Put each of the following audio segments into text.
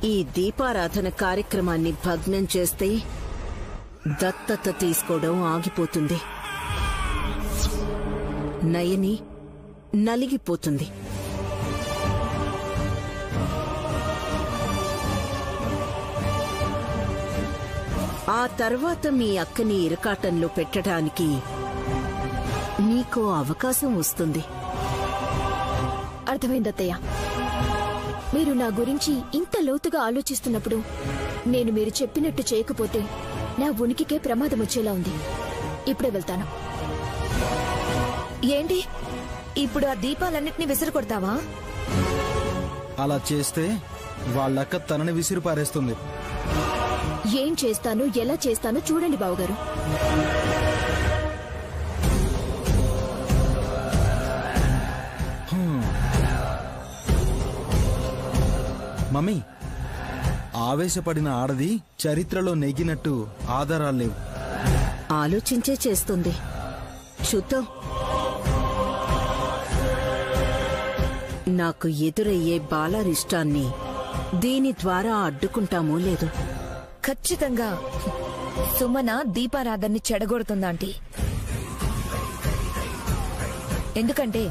ఈ దీపారాధన కార్యక్రమాన్ని భగ్నం చేస్తే దత్తత తీసుకోవడం ఆగిపోతుంది. నయని నలిగిపోతుంది. ఆ తర్వాత మీ అక్కని ఇరకాటంలో పెట్టడానికి నీకో అవకాశం వస్తుంది. అర్థమైందత్తయ్య. మీరు నా గురించి ఇంత లోతుగా ఆలోచిస్తున్నప్పుడు నేను మీరు చెప్పినట్టు చేయకపోతే నా ఉనికికే ప్రమాదం వచ్చేలా ఉంది. ఇప్పుడే వెళ్తాను. ఏంటి ఇప్పుడు ఆ దీపాలన్నిటినీ విసిరి కొడతావా? అలా చేస్తే వాళ్ళక్క తనని విసిరి పారేస్తుంది. ఏం చేస్తాను, ఎలా చేస్తానో చూడండి బావగారు. మమ్మీ, ఆవేశపడిన ఆడది చరిత్రలో నెగ్గినట్టు ఆధారాలు లేవు. ఆలోచించే చేస్తుంది. చూద్దాం. నాకు ఎదురయ్యే బాలారిష్టాన్ని దీని ద్వారా అడ్డుకుంటామో లేదు. ఖచ్చితంగా సుమన దీపారాధన్ని చెడగొడుతుందాంటీ. ఎందుకంటే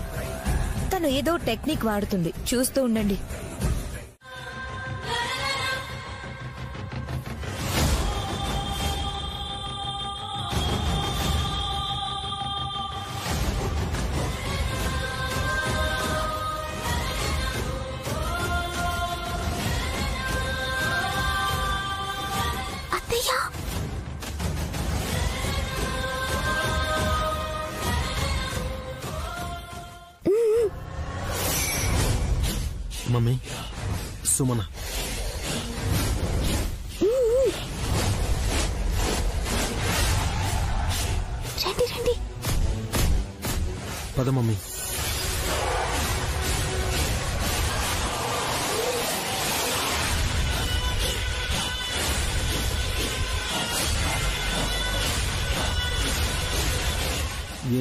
తను ఏదో టెక్నిక్ వాడుతుంది. చూస్తూ ఉండండి. మమ్మీ, సుమన రండి రండి. పద మమ్మీ.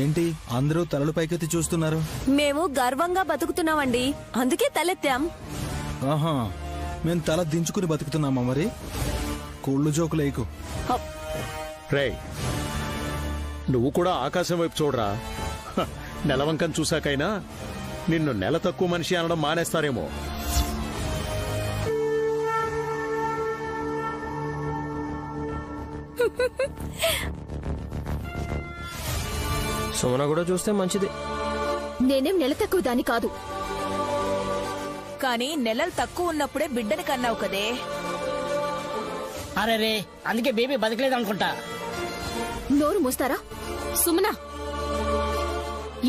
ఏంటి అందరూ తలలు పైకెత్తి చూస్తున్నారు? మేము గర్వంగా బతుకుతున్నామండి, అందుకే తలెత్తాం. ఆహా, మేము తల దించుకుని బతుకుతున్నామా? మరి కోళ్ళు జోకులేకు. రేయ్, నువ్వు కూడా ఆకాశం వైపు చూడరా. నెలవంకం చూశాకైనా నిన్ను నెల తక్కువ మనిషి అనడం మానేస్తారేమో. సుమన కూడా చూస్తే మంచిది. నేనేం నెల తక్కువ దాని కాదు. కానీ నెలలు తక్కువ ఉన్నప్పుడే బిడ్డని కన్నావు కదే. అరే రే, అందుకే బేబీ బతకలేదు అనుకుంటా. నోరు మూస్తారా? సుమన,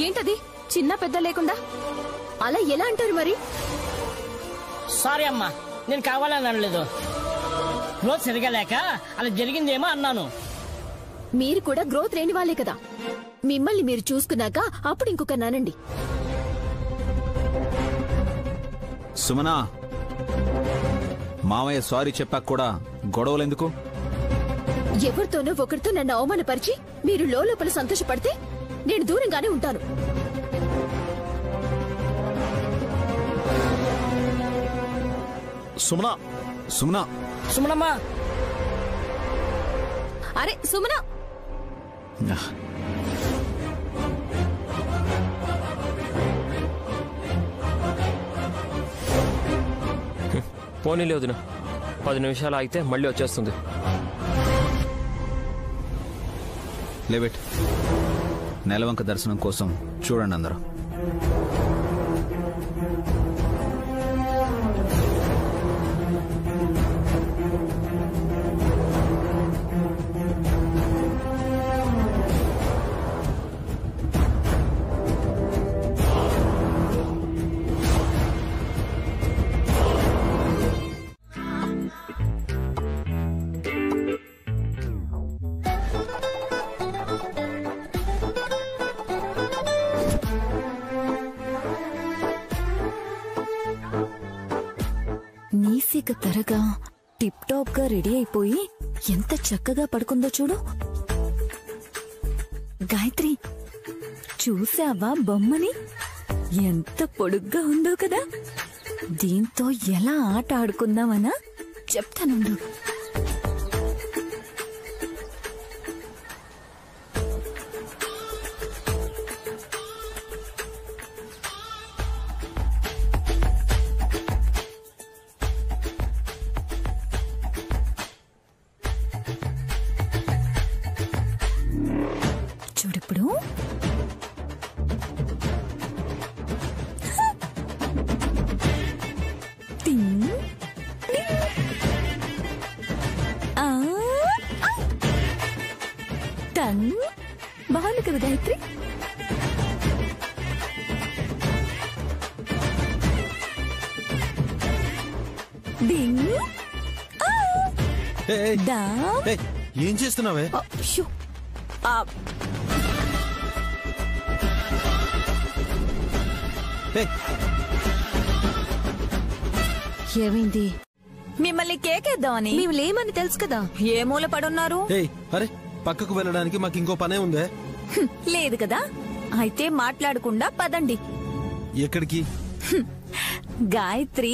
ఏంటది చిన్న పెద్ద లేకుండా అలా ఎలా అంటారు మరి? సారీ అమ్మా, నేను కావాలని అనలేదు. గ్రోత్ సరిగా లేక అలా జరిగిందేమో అన్నాను. మీరు కూడా గ్రోత్ లేని వాళ్ళే కదా. మిమ్మల్ని మీరు చూసుకున్నాక అప్పుడు ఇంకొక నానండి. సుమనా, మామయ్య సారీ చెప్పాక కూడా గొడవలెందుకు? ఎవరితోనో ఒకరితో నన్ను అవమానపరిచి మీరు లోపల సంతోషపడితే నేను దూరంగానే ఉంటాను. సుమనా, సుమనా, సుమనమ్మా. అరే సుమన, పోనీ లేదు, 10 నిమిషాలు ఆగితే మళ్ళీ వచ్చేస్తుంది. లేవెట్, నెలవంక దర్శనం కోసం చూడండి అందరూ. నీసిక త్వరగా టిప్ టాప్ గా రెడీ అయిపోయి ఎంత చక్కగా పడుకుందో చూడు. గాయత్రి, చూసావా బొమ్మని? ఎంత పొడుగ్గా ఉందో కదా. దీంతో ఎలా ఆట ఆడుకుందామనా చెప్తానుండు. చూడిప్పుడు బాగుంది కదా గాయత్రి. ఏం చేస్తున్నావే? ఏమైంది? మిమ్మల్ని కేకేద్దామని. మేము లేమని తెలుసు కదా. ఏ మూల పడున్నారు? అరే పక్కకు వెళ్ళడానికి మాకు ఇంకో పనే ఉందే. లేదు కదా, అయితే మాట్లాడకుండా పదండి. ఎక్కడికి? గాయత్రి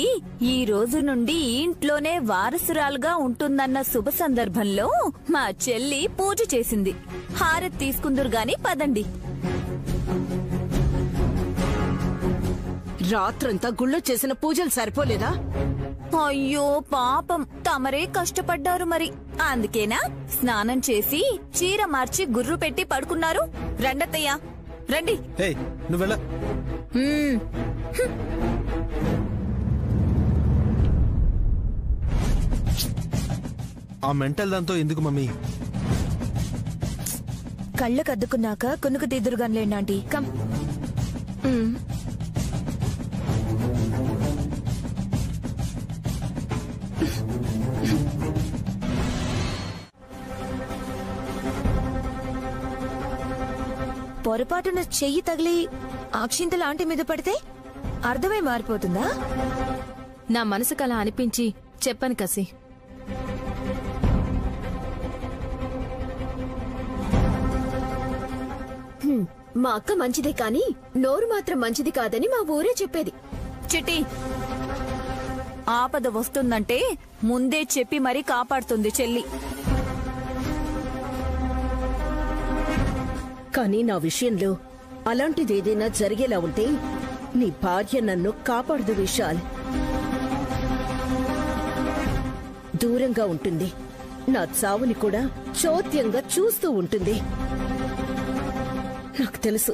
ఈ రోజు నుండి ఇంట్లోనే వారసురాలుగా ఉంటుందన్న శుభ సందర్భంలో మా చెల్లి పూజ చేసింది. హారతి తీసుకుందురు గాని పదండి. రాత్రంతా గుళ్ళో చేసిన పూజలు సరిపోలేదా? అయ్యో పాపం, తమరే కష్టపడ్డారు మరి. అందుకేనా స్నానం చేసి చీర మార్చి గుర్రు పెట్టి పడుకున్నారు. రండత్తయ్యా రండి. నువ్వెలా? ఆ మెంటల్ దాంతో ఎందుకు మమ్మీ? కళ్ళకు అద్దుకున్నాక కొనుకు తీదురుగానిలేండి ఆంటీ. కమ్. పొరపాటున చెయ్యి తగిలి అక్షింతలు ఆంటీ మీద పడితే అర్థమే మారిపోతుందా? నా మనసుకు అలా అనిపించి చెప్పను కసి. మా అక్క మంచిదే కాని నోరు మాత్రం మంచిది కాదని మా ఊరే చెప్పేది. చిట్టి, ఆపద వస్తుందంటే ముందే చెప్పి మరీ కాపాడుతుంది చెల్లి. కానీ నా విషయంలో అలాంటిదేదైనా జరిగేలా ఉంటే నీ భార్య నన్ను కాపాడదు విశాల్. దూరంగా ఉంటుంది. నా చావుని కూడా చోద్యంగా చూస్తూ ఉంటుంది. నాకు తెలుసు,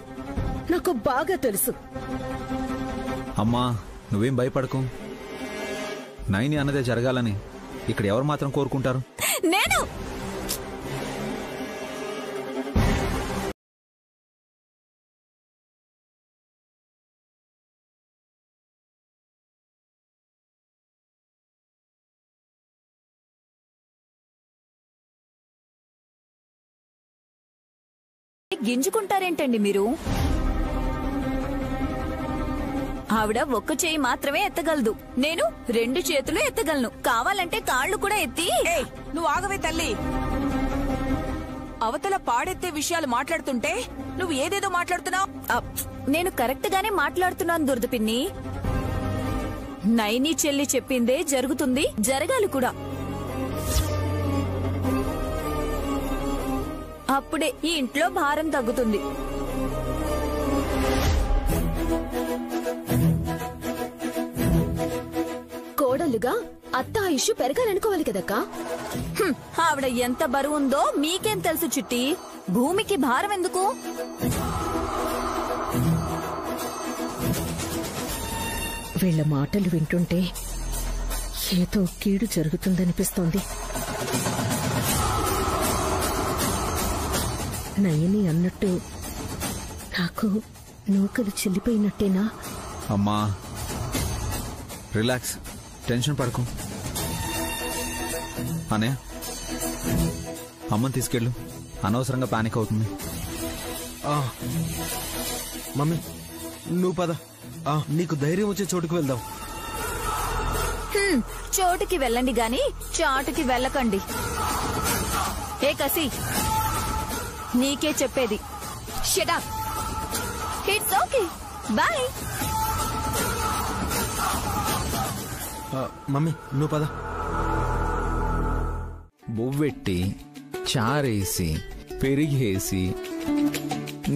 నాకు బాగా తెలుసు. అమ్మా నువ్వేం భయపడకు. నైని అన్నదే జరగాలని ఇక్కడ ఎవరు మాత్రం కోరుకుంటారు? నేను గింజుకుంటారేంటండి మీరు? ఆవిడ ఒక్క చేయి మాత్రమే ఎత్తగలదు, నేను 2 చేతులు ఎత్తగలను. కావాలంటే కాళ్ళు కూడా ఎత్తి. నువ్వు ఆగవే తల్లి. అవతల పాడెత్తే విషయాలు మాట్లాడుతుంటే నువ్వు ఏదేదో మాట్లాడుతున్నావు. నేను కరెక్ట్ గానే మాట్లాడుతున్నాను దుర్ద పిన్ని. నైని చెల్లి చెప్పిందే జరుగుతుంది, జరగాలి కూడా. అప్పుడే ఈ ఇంట్లో భారం తగ్గుతుంది. కోడలుగా అత్త ఆయుష్ పెరగాలనుకోవాలి కదక్కా. ఆవిడ ఎంత బరువుందో మీకేం తెలుసు చిట్టి? భూమికి భారం ఎందుకు? వీళ్ల మాటలు వింటుంటే ఏదో కీడు జరుగుతుందనిపిస్తోంది. నయని అన్నట్టు నాకు నూకలు చెల్లిపోయినట్టేనా? అమ్మా రిలాక్స్, టెన్షన్ పడకు. అనే అమ్మని తీసుకెళ్ళు, అనవసరంగా పానిక్ అవుతుంది. మమ్మీ నువ్వు పద, నీకు ధైర్యం వచ్చే చోటుకు వెళ్దాం. చోటుకి వెళ్ళండి గాని చాటుకి వెళ్ళకండి. ఏ కసి, నీకే చెప్పేది. Shut up. It's okay, bye. Mummy నువ్వు పద. బొవ్వెట్టి చారేసి పెరిగేసి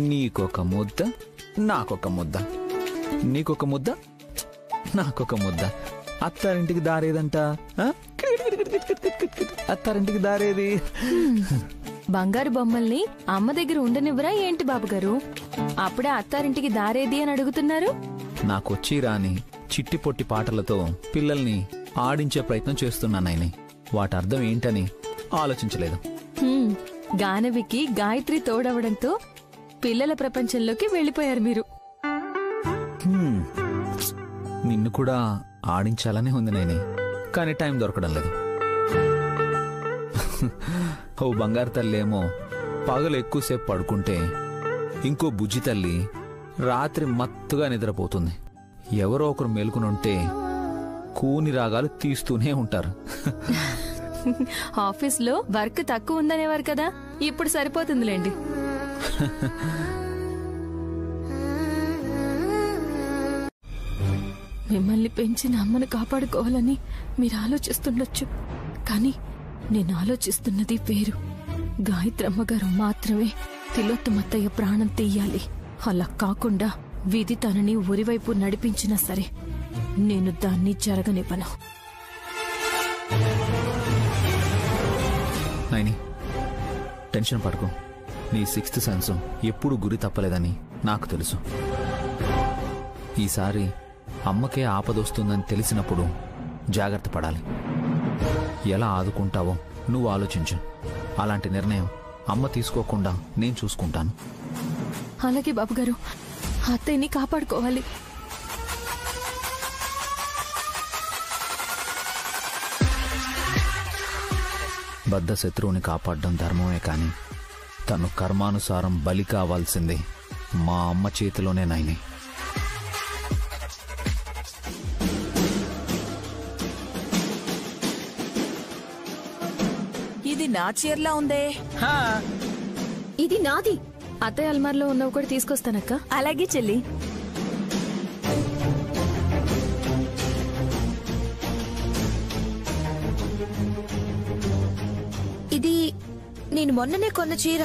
నీకొక ముద్ద నాకొక ముద్ద, నీకొక ముద్ద నాకొక ముద్ద. అత్తారింటికి దారేదంట, అత్తారింటికి దారేది. బంగారు బొమ్మల్ని అమ్మ దగ్గర ఉండనివ్వరా ఏంటి బాబుగారు? అప్పుడే అత్తారింటికి దారేది అని అడుగుతున్నారు. నాకొచ్చి రాని చిట్టి పొట్టి పాటలతో పిల్లల్ని ఆడించే ప్రయత్నం చేస్తున్నానని వాటి అర్థం ఏంటని ఆలోచించలేదు. గానవికి గాయత్రి తోడవడంతో పిల్లల ప్రపంచంలోకి వెళ్ళిపోయారు మీరు. నిన్ను కూడా ఆడించాలనే ఉంది నైని, కానీ టైం దొరకడం లేదు. ఓ బంగారు తల్లి ఏమో పగలు ఎక్కువసేపు పడుకుంటే, ఇంకో బుజ్జి తల్లి రాత్రి మత్తుగా నిద్రపోతుంది. ఎవరో ఒకరు మేలుకునుంటే కూని రాగాలు తీస్తూనే ఉంటారు. ఆఫీస్లో వర్క్ తక్కువ ఉందనేవారు కదా, ఇప్పుడు సరిపోతుందిలేండి. మిమ్మల్ని పెంచిన అమ్మను కాపాడుకోవాలని మీరు ఆలోచిస్తుండొచ్చు, కానీ నేను ఆలోచిస్తున్నది వేరు. గాయత్రమ్మ గారు మాత్రమే తిలోత్తమత్తయ్య ప్రాణం తీయాలి. అలా కాకుండా విధి తనని ఉరివైపు నడిపించినా సరే నేను దాన్ని జరగనివ్వను. నైని, టెన్షన్ పడకు. నీ 6th సెన్స్ ఎప్పుడు గురి తప్పలేదని నాకు తెలుసు. ఈసారి అమ్మకే ఆపదొస్తుందని తెలిసినప్పుడు జాగ్రత్త పడాలి. ఎలా ఆదుకుంటావో నువ్వు ఆలోచించు. అలాంటి నిర్ణయం అమ్మ తీసుకోకుండా నేను చూసుకుంటాను. అలాగే బాబుగారు, అత్తయ్యని కాపాడుకోవాలి. బద్ధ శత్రువుని కాపాడడం ధర్మమే కాని తను కర్మానుసారం బలి కావాల్సింది మా అమ్మ చేతిలోనే నైని. ఇది నా చీరలా ఉందే. ఇది నాది. అత్తయ్య అల్మార్లో ఉన్నవి కూడా తీసుకొస్తానక్క. అలాగే చెల్లి. ఇది నేను మొన్ననే కొన్న చీర.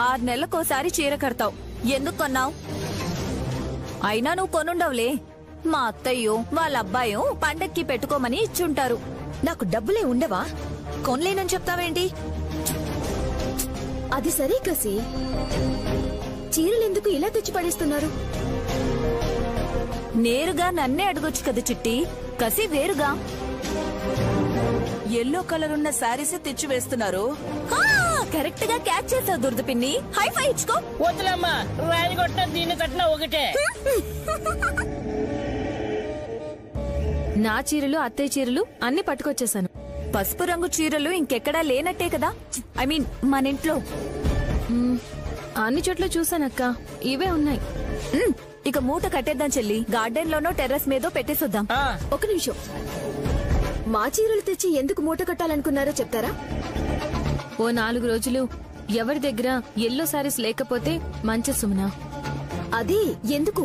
6 నెలలకోసారి చీర కడతావు, ఎందుకు కొన్నావు? అయినా నువ్వు కొనుండవులే. మా అత్తయ్యో వాళ్ళ అబ్బాయో పండక్కి పెట్టుకోమని ఇచ్చుంటారు. నాకు డబ్బులే ఉండవా? కొనలేనని చెప్తావేంటి? అది సరే కసి, చీరలెందుకు ఇలా తెచ్చి పడేస్తున్నారు? నేరుగా నన్నే అడగొచ్చు కదా చిట్టి. కసి వేరుగా ఎల్లో కలర్ ఉన్న శారీస్ తెచ్చి వేస్తున్నారు. కరెక్ట్ గా క్యాచ్ చేసావు దుర్ద పిన్ని. హైఫై ఇచ్చుకో. వద్దులమ్మా, రాయి కొట్టినా దీన్ని కట్టినా ఒకటే. నా చీరలు అత్తయ్య చీరలు అన్ని పట్టుకొచ్చేసాను. పసుపు రంగు చీరలు ఇంకెక్కడా లేనట్టే కదా, ఐ మీన్ మన ఇంట్లో. అన్ని చోట్ల చూసానక్క, ఇవే ఉన్నాయి. ఇక మూట కట్టేద్దాం చెల్లి. గార్డెన్ లోనో టెర్రస్ మీదో పెట్టేసొద్దాం. ఒక నిమిషం, మా చీరలు తెచ్చి ఎందుకు మూట కట్టాలనుకున్నారో చెప్తారా? ఓ 4 రోజులు ఎవరి దగ్గర ఎల్లో సారీస్ లేకపోతే మంచి సుమనా. అది ఎందుకు?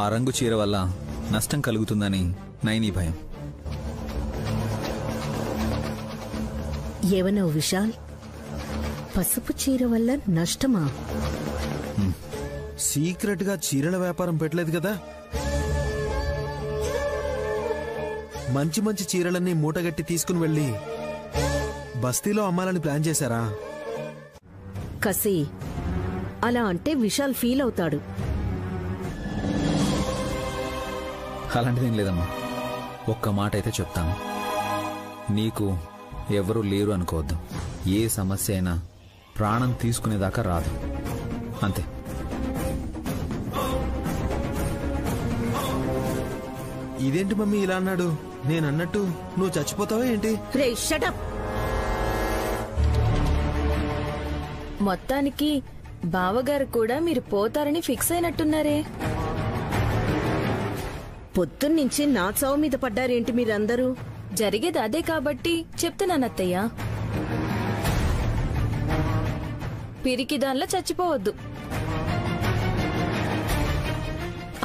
ఆ రంగు చీర వల్ల నష్టం కలుగుతుందని నైని భయం. ఏమన్నావు విశాల్? పసుపు చీర వల్ల నష్టమా? సీక్రెట్ గా చీరల వ్యాపారం పెట్టలేదు కదా. మంచి మంచి చీరలన్నీ మూటగట్టి తీసుకుని వెళ్ళి బస్తీలో అమ్మాలని ప్లాన్ చేశారా? కసి, అలా అంటే విశాల్ ఫీల్ అవుతాడు. అలాంటిదేం లేదమ్మా. ఒక్క మాట అయితే చెప్తాను, నీకు ఎవరూ లేరు అనుకోవద్దు. ఏ సమస్య అయినా ప్రాణం తీసుకునేదాకా రాదు, అంతే. ఇదేంటి మమ్మీ ఇలా అన్నాడు? నేనన్నట్టు నువ్వు చచ్చిపోతావా ఏంటి? రే షటప్. మొత్తానికి బావగారు కూడా మీరు పోతారని ఫిక్స్ అయినట్టున్నారే. పొద్దున్నుంచి నా చావు మీద పడ్డారేంటి మీరందరూ? జరిగేది అదే కాబట్టి చెప్తున్నానత్తయ్య. పిరికి దానిలో చచ్చిపోవద్దు.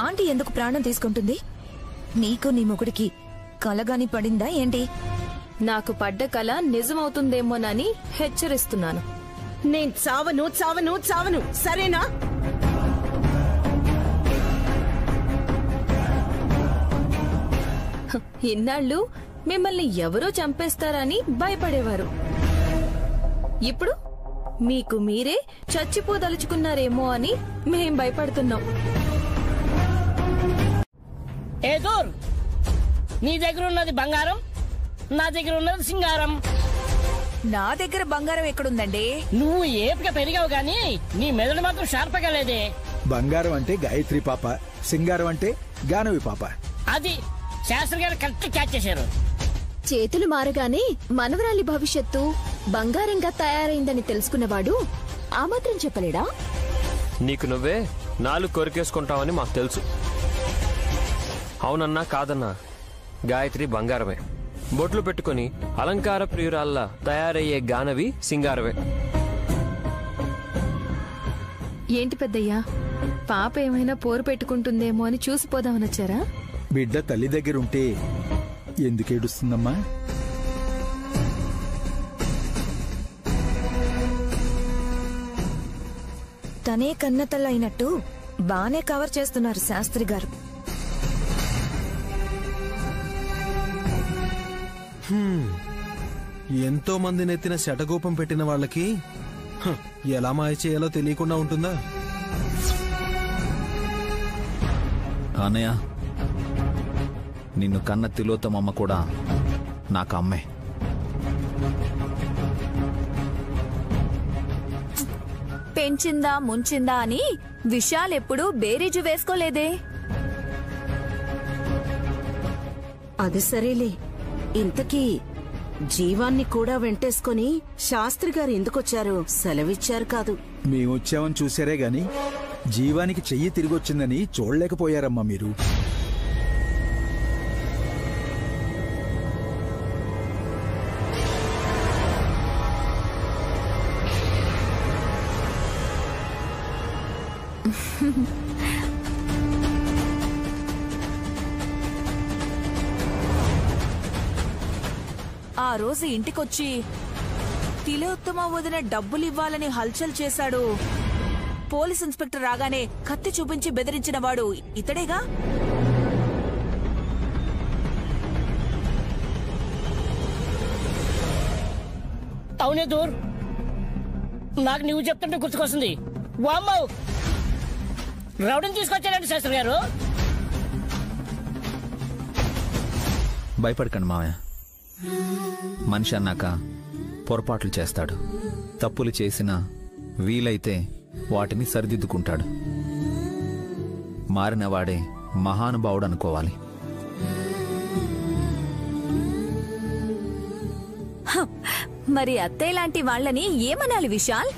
ఆంటీ ఎందుకు ప్రాణం తీసుకుంటుంది? నీకు నీ మొగుడికి కలగాని పడిందా ఏంటి? నాకు పడ్డ కల నిజమవుతుందేమోనని హెచ్చరిస్తున్నాను. నేను చావను చావను చావను, సరేనా? ఇన్నాళ్ళు మిమ్మల్ని ఎవరో చంపేస్తారని భయపడేవారు. ఇప్పుడు మీకు మీరే చచ్చిపోదలుచుకున్నారేమో అని మేం భయపడుతున్నాం. ఏ దూర్, నీ దగ్గర ఉన్నది బంగారం, నా దగ్గర ఉన్నది సింగారం. నా దగ్గర బంగారం ఎక్కడుందండి? నువ్వు ఏపుగా పెరిగావు గాని నీ మెదడు మాత్రం షార్ప్గా లేదే. బంగారం అంటే గాయత్రి పాప, సింగారం అంటే గానవి పాప. అది శాస్త్రి గారు కరెక్ట్ క్యాచ్ చేశారు. చేతులు మారగానే మనవరాలి భవిష్యత్తు బంగారంగా తయారైందని తెలుసుకున్నవాడు ఆ మాత్రం చెప్పలేడా? నీకు నువ్వే 4 కొరికేసుకుంటావని మాకు తెలుసు. అవునన్నా కాదన్నా, గాయత్రి బంగారమే. బొట్లు పెట్టుకుని అలంకార ప్రియురాల్లా తయారయ్యే గానవి సింగారమే. ఏంటి పెద్దయ్యా, పాప ఏమైనా పోరు పెట్టుకుంటుందేమో అని చూసిపోదామనొచ్చారా? బిడ్డ తల్లి దగ్గరుంటే ఎందుకేడుస్తుందమ్మా? తనే కన్నతల్ల అయినట్టు బానే కవర్ చేస్తున్నారు శాస్త్రి గారు. ఎంతో మంది నెత్తిన శటగోపం పెట్టిన వాళ్ళకి ఎలా మాయ చేయాలో తెలియకుండా ఉంటుందా? అన్నయ్య, నిన్ను కన్న తిలోత్తమమ్మ కూడా నాకు అమ్మే. పెంచిందా ముంచిందా అని విషయాలెప్పుడూ బేరీజు వేసుకోలేదే. అది సరేలే, ఇంతకీ జీవాన్ని కూడా వెంటేసుకుని శాస్త్రి గారు ఎందుకొచ్చారో సెలవిచ్చారు కాదు. మేమొచ్చామని చూశారే గాని జీవానికి చెయ్యి తిరిగొచ్చిందని చూడలేకపోయారమ్మా మీరు. ఆ రోజు ఇంటికొచ్చి తిలోత్తమ వదిన డబ్బులివ్వాలని హల్చల్ చేశాడు. పోలీస్ ఇన్స్పెక్టర్ రాగానే కత్తి చూపించి బెదిరించిన వాడు ఇతడేగా? అవునే దూర్, నాకు నువ్వు చెప్తుంటే గుర్తుకొస్తుంది. వామ్మో, రౌడీని తీసుకొచ్చాడండి శాస్త్రి గారు. భయపడకండి మావయ్య, మనిషి అన్నాక పొరపాట్లు చేస్తాడు. తప్పులు చేసినా వీలైతే వాటిని సరిదిద్దుకుంటాడు. మారినవాడే మహానుభావుడు అనుకోవాలి. మరి అత్తయ్య లాంటి వాళ్ళని ఏమనాలి విశాల్?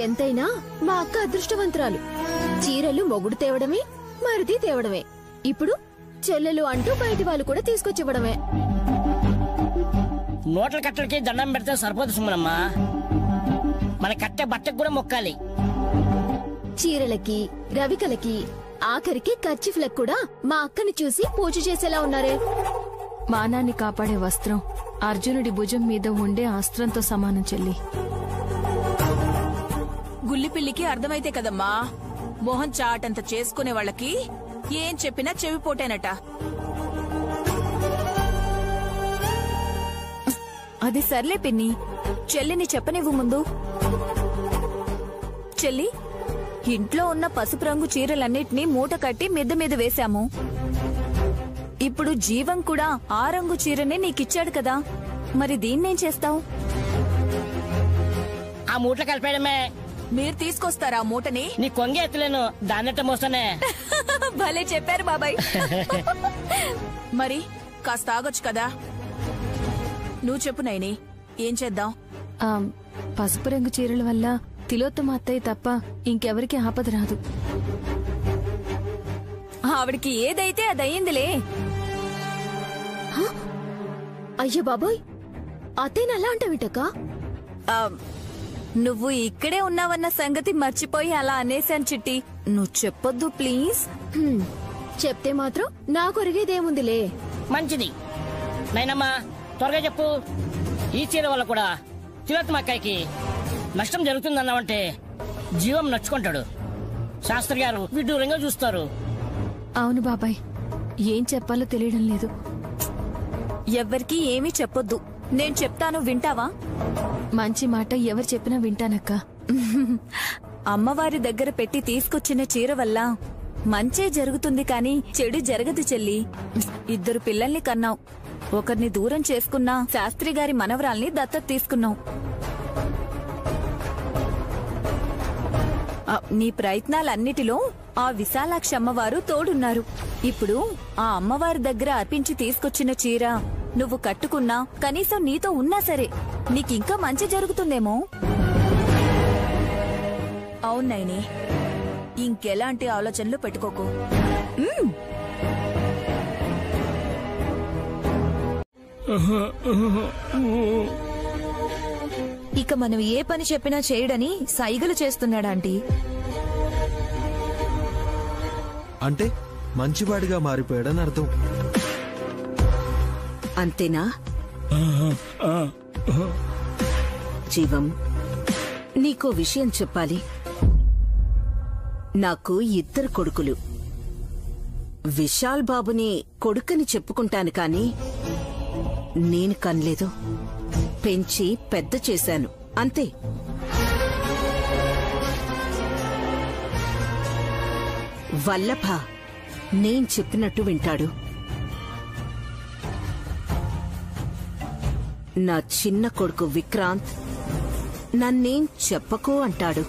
ఎంతైనా మా అక్క అదృష్టవంతురాలు. చీరలు మొగుడు తేవడమే, మరిది తేవడమే, ఇప్పుడు చెల్లెలు అంటూ బయటి వాళ్ళు కూడా తీసుకొచ్చివ్వడమే. నోట్ల కట్టడికి దండం పెడితే సరిపోదు సుమనమ్మా, మన కట్టే బట్టకు కూడా మొక్కాలి. చీరలకి, రవికలకి, ఆఖరికి కర్చీఫ్లకు కూడా మా అక్కని చూసి పూజ చేసేలా ఉన్నారే. మానాన్ని కాపాడే వస్త్రం అర్జునుడి భుజం మీద ఉండే అస్త్రంతో సమానం చెల్లి. గుల్లిపిల్లికి అర్థమైతే కదమ్మా, మోహన్ చాటంత చేసుకునే వాళ్ళకి ఏం చెప్పినా చెవిపోటేనట. అది సర్లే పిన్ని, చెల్లిని చెప్పనివ్వు ముందు. చెల్లి, ఇంట్లో ఉన్న పసుపు రంగు చీరలన్నిటినీ మూట కట్టి మిద్ద మీద వేశాము. ఇప్పుడు జీవం కూడా ఆ రంగు చీరనే నీకిచ్చాడు కదా, మరి దీన్నేం చేస్తావు? ఆ మూటలు కలిపేయడమే. మీరు తీసుకొస్తారా మూటని? నీ కొంగే ఎత్తలేను, దాన్నట్ట మోస్తానే. భలే చెప్పారు బాబాయ్. మరి కాస్త ఆగొచ్చు కదా. నువ్వు చెప్పు నైని, ఏం చేద్దాం? పసుపు రంగు చీరల వల్ల తిలోత్తమ అత్తయ్య తప్ప ఇంకెవరికి ఆపద రాదు. ఆవిడికి ఏదైతే అదయ్యిందిలే. అయ్యో బాబోయ్, అత్తయ్యని అలా అంటావిటక్క? నువ్వు ఇక్కడే ఉన్నావన్న సంగతి మర్చిపోయి అలా అనేశాను చిట్టి. నువ్వు చెప్పొద్దు ప్లీజ్. చెప్తే మాత్రం నాకు ఒరిగేదేముందిలే. మంచిది నైనమ్మా, త్వరగా చెప్పు. ఈ చీర వల్ల కూడా తిలోత్తమ అక్కయ్యకి నష్టం జరుగుతుందన్నావంటే జీవం నచ్చుకుంటాడు. శాస్త్రి గారు విడ్డూరంగా చూస్తారు. అవును బాబాయ్, ఏం చెప్పాలో తెలియడం లేదు. ఎవ్వరికీ ఏమీ చెప్పొద్దు. నేను చెప్తాను, వింటావా? మంచి మాట ఎవరు చెప్పినా వింటానక్క. అమ్మవారి దగ్గర పెట్టి తీసుకొచ్చిన చీర వల్ల మంచే జరుగుతుంది కాని చెడు జరగదు చెల్లి. 2 పిల్లల్ని కన్నావు. ఒకరిని దూరం చేసుకున్నా శాస్త్రి గారి మనవరాల్ని దత్తత తీసుకున్నావు. నీ ప్రయత్నాలన్నిటిలో ఆ విశాలాక్షి అమ్మవారు తోడున్నారు. ఇప్పుడు ఆ అమ్మవారి దగ్గర అర్పించి తీసుకొచ్చిన చీర నువ్వు కట్టుకున్నా, కనీసం నీతో ఉన్నా సరే నీకింకా మంచి జరుగుతుందేమో. అవునైనే, ఇంకెలాంటి ఆలోచనలు పెట్టుకోకు. ఇక మనం ఏ పని చెప్పినా చేయడని సైగలు చేస్తున్నాడా ఆంటీ? అంటే మంచివాడిగా మారిపోయాడని అర్థం. అంతేనా? జీవం, నీకో విషయం చెప్పాలి. నాకు 2 కొడుకులు. విశాల్ బాబుని కొడుకని చెప్పుకుంటాను కాని నేను కనలేదు. పెంచి పెద్ద చేశాను అంతే. వల్లభ నేను చెప్పినట్టు వింటాడు. నా చిన్న కొడుకు విక్రాంత్ నన్నేం చెప్పకు అంటాడు.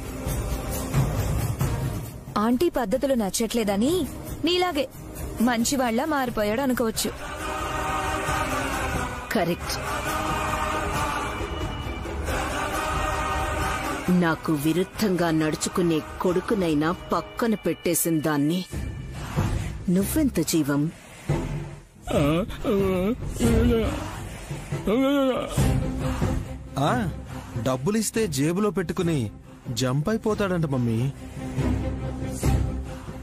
ఆంటీ పద్ధతులు నచ్చట్లేదని నీలాగే మంచివాళ్లా మారిపోయాడు అనుకోవచ్చు. కరెక్ట్. నాకు విరుద్ధంగా నడుచుకునే కొడుకునైనా పక్కన పెట్టేసిన దాన్ని నువ్వెంత జీవం? డబ్బులిస్తే జేబులో పెట్టుకుని జంప్ అయిపోతాడంట మమ్మీ.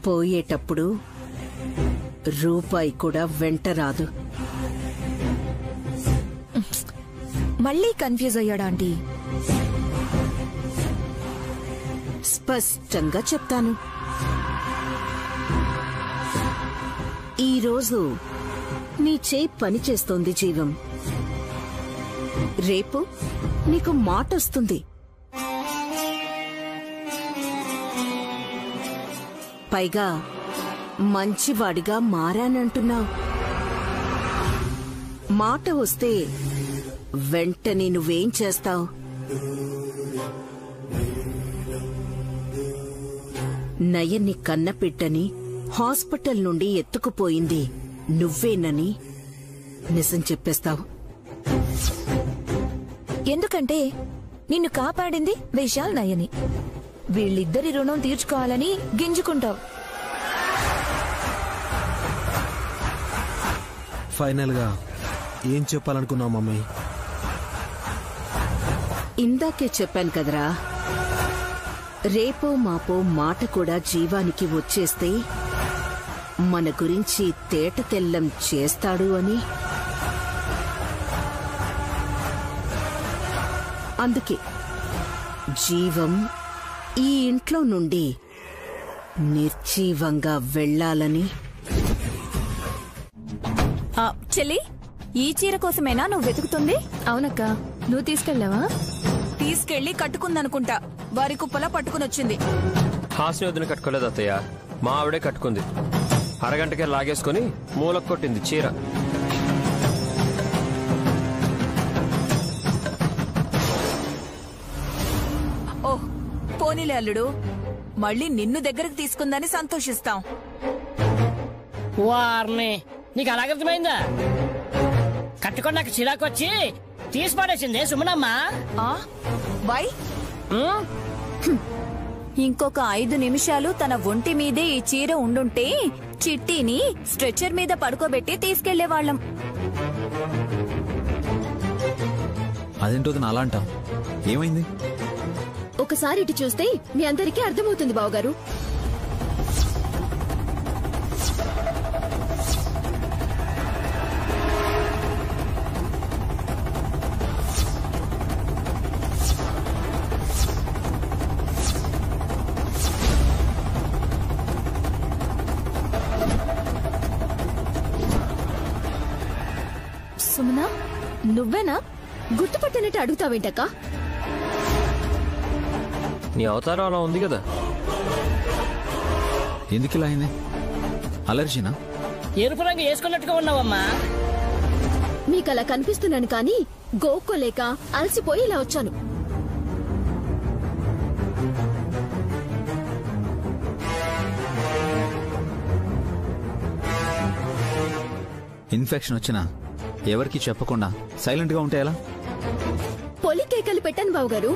పోయేటప్పుడు రూపాయి కూడా వెంట రాదు. మళ్ళీ కన్ఫ్యూజ్ అయ్యాడా ఆంటీ? స్పష్టంగా చెప్తాను. ఈరోజు నీ చేయి పని చేస్తోంది జీవం. రేపు నీకు మాట వస్తుంది. పైగా మంచివాడిగా మారానంటున్నావు. మాట వస్తే వెంటనే నువ్వేం చేస్తావు? నయన్ని కన్నపిట్టని హాస్పిటల్ నుండి ఎత్తుకుపోయింది నువ్వేనని నిజం చెప్పేస్తావు. ఎందుకంటే నిన్ను కాపాడింది విశాల్, నయని. వీళ్ళిద్దరి రుణం తీర్చుకోవాలని గింజుకుంటావు. ఫైనల్ గా ఏం చెప్పాలనుకున్నావు మమ్మీ? ఇందాకే చెప్పాను కదరా, రేపో మాపో మాట కూడా జీవానికి వచ్చేస్తే మన గురించి తేట తెల్లం చేస్తాడు అని. అందుకే జీవం ఈ ఇంట్లో నుండి నిర్జీవంగా వెళ్లాలని. చెల్లి, ఈ చీర కోసమేనా నువ్వు వెతుకుతుంది? అవునక్క, నువ్వు తీసుకెళ్ళావా? తీసుకెళ్లి కట్టుకుందనుకుంటా. వారి కుప్పలా పట్టుకునొచ్చింది. హాస్ని వదిన కట్టుకోలేదు అత్తయ్య, మా ఆవిడే కట్టుకుంది. అరగంటకే లాగేసుకుని మూలకు కొట్టింది చీర. ఓహ్, పోనీలే అల్లుడు, మళ్ళీ నిన్ను దగ్గరకు తీసుకుందని సంతోషిస్తాం. వారిని నీకు అలాగర్థమైందా? కట్టుకున్నాక చిరాకొచ్చి తీసి పడేసింది సుమనమ్మా. వై? ఇంకొక 5 నిమిషాలు తన ఒంటి మీదే ఈ చీర ఉండుంటే చిట్టిని స్ట్రెచ్చర్ మీద పడుకోబెట్టి తీసుకెళ్లేవాళ్లం. అదేంటో అలా అంటాం. ఏమైంది? ఒకసారి ఇటు చూస్తే మీ అందరికీ అర్థమవుతుంది బావగారు. సుమనా, నువ్వేనా? గుర్తుపట్టినట్టు అడుగుతావేంటక్క? నీ అవతారం అలా ఉంది కదా. ఎందుకు ఇలా అయింది? అలర్జీనా? ఎరుపు రంగు వేసుకున్నట్టుగా ఉన్నావమ్మా. మీకలా కనిపిస్తున్నాను కానీ గోక్కోలేక అలసిపోయి ఇలా వచ్చాను. ఇన్ఫెక్షన్ వచ్చినా ఎవరికి చెప్పకుండా సైలెంట్ గా ఉంటే ఎలా? పొలి కేకలు పెట్టాను బావగారు.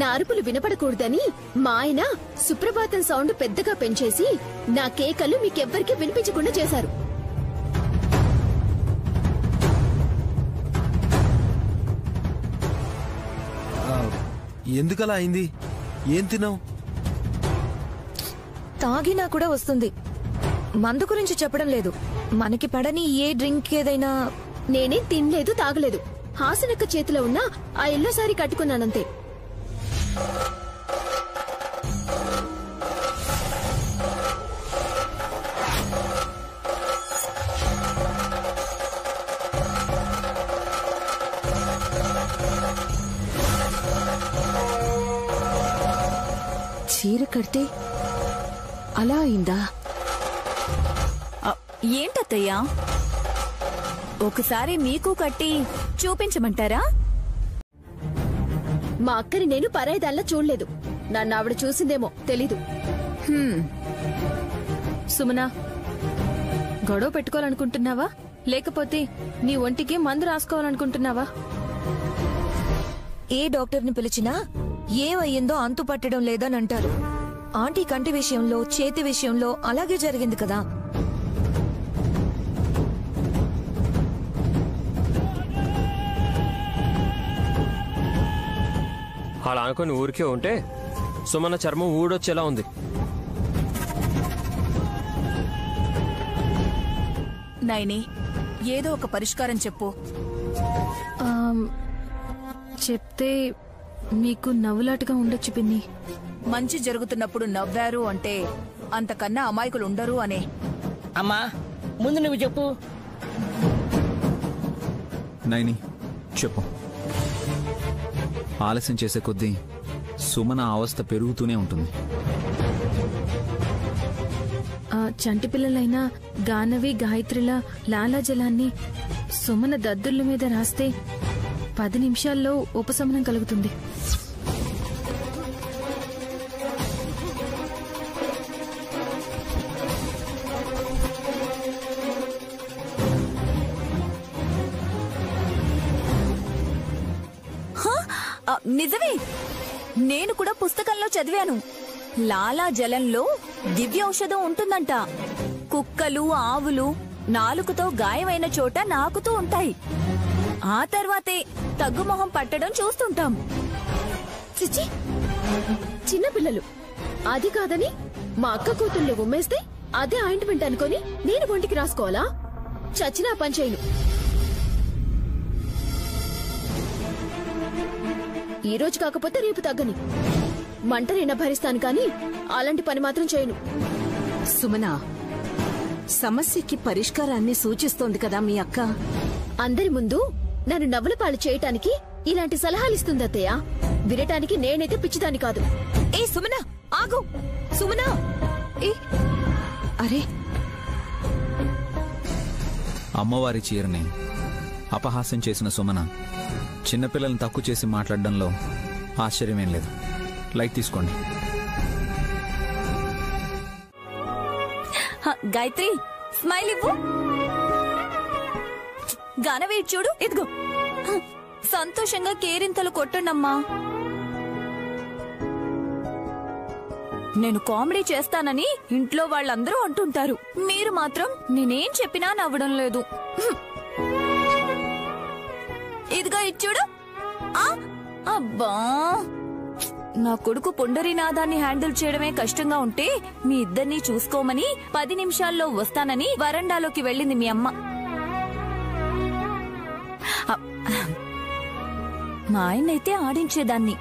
నా అరుపులు వినపడకూడదని మా ఆయన సుప్రభాతం సౌండ్ పెద్దగా పెంచేసి నా కేకలు మీకెవ్వరికీ వినిపించకుండా చేశారు. ఎందుకలా అయింది? ఏం తిన్నావు? తాగినా కూడా వస్తుంది. మందు గురించి చెప్పడం లేదు, మనకి పడని ఏ డ్రింక్ ఏదైనా. నేనేం తినలేదు, తాగలేదు. హాసనక్క చేతిలో ఉన్న ఆ ఎల్లో సారీ కట్టుకున్నానంతే. చీర కడితే అలా అయిందా? ఏంటత్తయ్యా, ఒకసారి మీకు కట్టి చూపించమంటారా? మా అక్కని నేను పరాయిదాల్లా చూడలేదు. నన్ను ఆవిడ చూసిందేమో తెలీదు. సుమనా, గొడవ పెట్టుకోవాలనుకుంటున్నావా లేకపోతే నీ ఒంటికి మందు రాసుకోవాలనుకుంటున్నావా? ఏ డాక్టర్ని పిలిచినా ఏమయ్యిందో అంతు పట్టడం లేదని అంటారు. ఆంటీ కంటి విషయంలో, చేతి విషయంలో అలాగే జరిగింది కదా. అలా అనుకుని ఊరికే ఉంటే సుమన చర్మం ఊడొచ్చేలా ఉంది. నైని, ఏదో ఒక పరిష్కారం చెప్పు. చెప్తే మీకు నవ్వులాటగా ఉండొచ్చు పిన్ని. మంచి జరుగుతున్నప్పుడు నవ్వారు అంటే అంతకన్నా అమాయకులు ఉండరు అనే. అమ్మా, ముందు నువ్వు చెప్పు. నైని చెప్పు. ఆలస్యం చేసే కొద్దీ సుమన అవస్థ పెరుగుతూనే ఉంటుంది. చంటి పిల్లలైనా గానవి, గాయత్రిల లాలాజలాన్ని సుమన దద్దుర్ల మీద రాస్తే 10 నిమిషాల్లో ఉపశమనం కలుగుతుంది. నిజమే, నేను కూడా పుస్తకంలో చదివాను. లాలా జలంలో దివ్య ఔషధం ఉంటుందంట. కుక్కలు, ఆవులు నాలుకతో గాయమైన చోట నాకుతూ ఉంటాయి. ఆ తర్వాతే తగ్గుమొహం పట్టడం చూస్తుంటాం. చిచి, చిన్నపిల్లలు. అది కాదని మా అక్క కూతుర్ని ఉమ్మేస్తే అదే ఆయింట్మెంట్ అనుకొని నేను ఒంటికి రాసుకోవాలా? చచ్చినా పని చేయను. ఈ రోజు కాకపోతే రేపు తగ్గని. మంటనైనా భరిస్తాను కానీ అలాంటి పని మాత్రం చేయను. సుమనా, సమస్యకి పరిష్కారాన్ని సూచిస్తోంది కదా మీ అక్క. అందరి ముందు నన్ను నవ్వుల పాలు చేయటానికి ఇలాంటి సలహాలిస్తుంది అత్తయ్య. వినటానికి నేనైతే పిచ్చిదాన్ని కాదు. ఏ సుమనా, ఆగు! సుమనా, అరే, అమ్మవారి చీరని అపహాస్యం చేసిన సుమన చిన్నపిల్లల్ని తక్కువ చేసి మాట్లాడడంలో ఆశ్చర్యమేం లేదు. లైట్ తీసుకోండి. గాయత్రి, స్మైల్ ఇవ్వు. గానవి చూడు, ఇదిగో. సంతోషంగా కేరింతలు కొట్టండమ్మా. నేను కామెడీ చేస్తానని ఇంట్లో వాళ్ళందరూ అంటుంటారు. మీరు మాత్రం నేనేం చెప్పినా నవ్వడం లేదు. ఇదిగో ఇచ్చుడు. అబ్బా, నా కొడుకు పుండరీనాథాన్ని హ్యాండిల్ చేయడమే కష్టంగా ఉంటే మీ ఇద్దరినీ చూసుకోమని 10 నిమిషాల్లో వస్తానని వరండాలోకి వెళ్ళింది మీ అమ్మ. మా ఆయన్నైతే ఆడించేదాన్ని,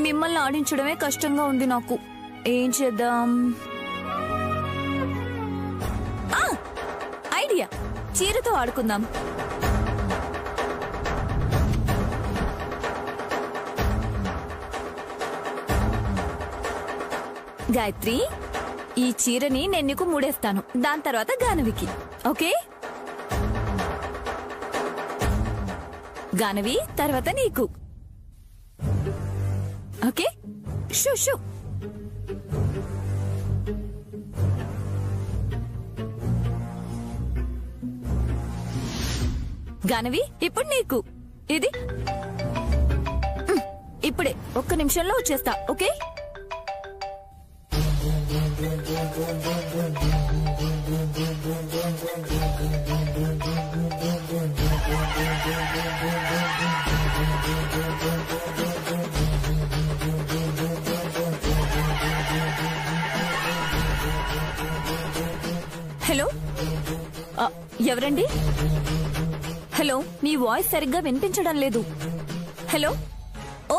మిమ్మల్ని ఆడించడమే కష్టంగా ఉంది నాకు. ఏం చేద్దాం? ఐడియా, చీరతో ఆడుకుందాం. గాయత్రి, ఈ చీరని నేను నీకు మూడేస్తాను, దాని తర్వాత గానవికి. ఓకే? గానవి తర్వాత నీకు. ఓకే? Shoe shoe. గానవి ఇప్పుడు నీకు. ఇది ఇప్పుడే 1 నిమిషంలో వచ్చేస్తా. ఓకే? హలో, ఎవరండి? హలో, మీ వాయిస్ సరిగ్గా వినిపించడం లేదు. హలో. ఓ,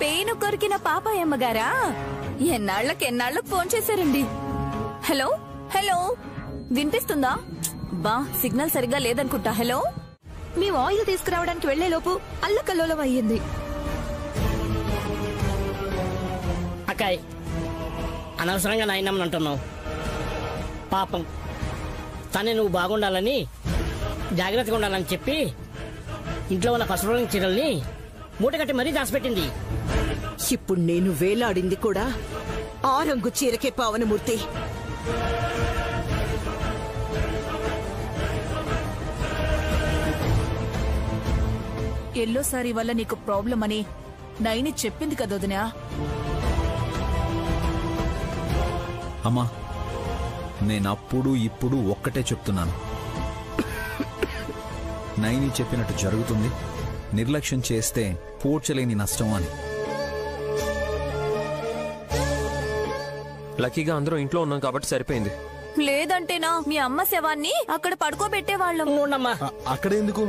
పేను కొరికిన పాపాయమ్మ గారా? ఎన్నాళ్లకు ఫోన్ చేశారండి. హలో హలో, వినిపిస్తుందా? బా, సిగ్నల్ సరిగ్గా లేదనుకుంటా. హలో. మీ ఆయిల్ తీసుకురావడానికి వెళ్లేలోపు అల్లకల్లోలం అయ్యింది. అక్కాయ్, అనవసరంగా నాయనమ్మని అంటున్నావు. పాపం తనే నువ్వు బాగుండాలని, జాగ్రత్తగా ఉండాలని చెప్పి ఇంట్లో ఉన్న పసుపు రంగు చీరల్ని మూటగట్టి మరీ దాచిపెట్టింది. ఇప్పుడు నేను వేలాడింది కూడా ఆ రంగు చీరకే పావనమూర్తి. ఎల్లో సారీ వల్ల నీకు ప్రాబ్లం అని నైని చెప్పింది కదా వదినా. అమ్మా, నేనప్పుడు ఇప్పుడు ఒక్కటే చెప్తున్నాను. నైని చెప్పినట్టు జరుగుతుంది, నిర్లక్ష్యం చేస్తే పూడ్చలేని నష్టం అని. లక్కీగా అందరూ ఇంట్లో ఉన్నాం కాబట్టి సరిపోయింది. లేదంటేనా మీ అమ్మ శవాన్ని అక్కడ పడుకోబెట్టేవాళ్ళం. అక్కడ ఎందుకు?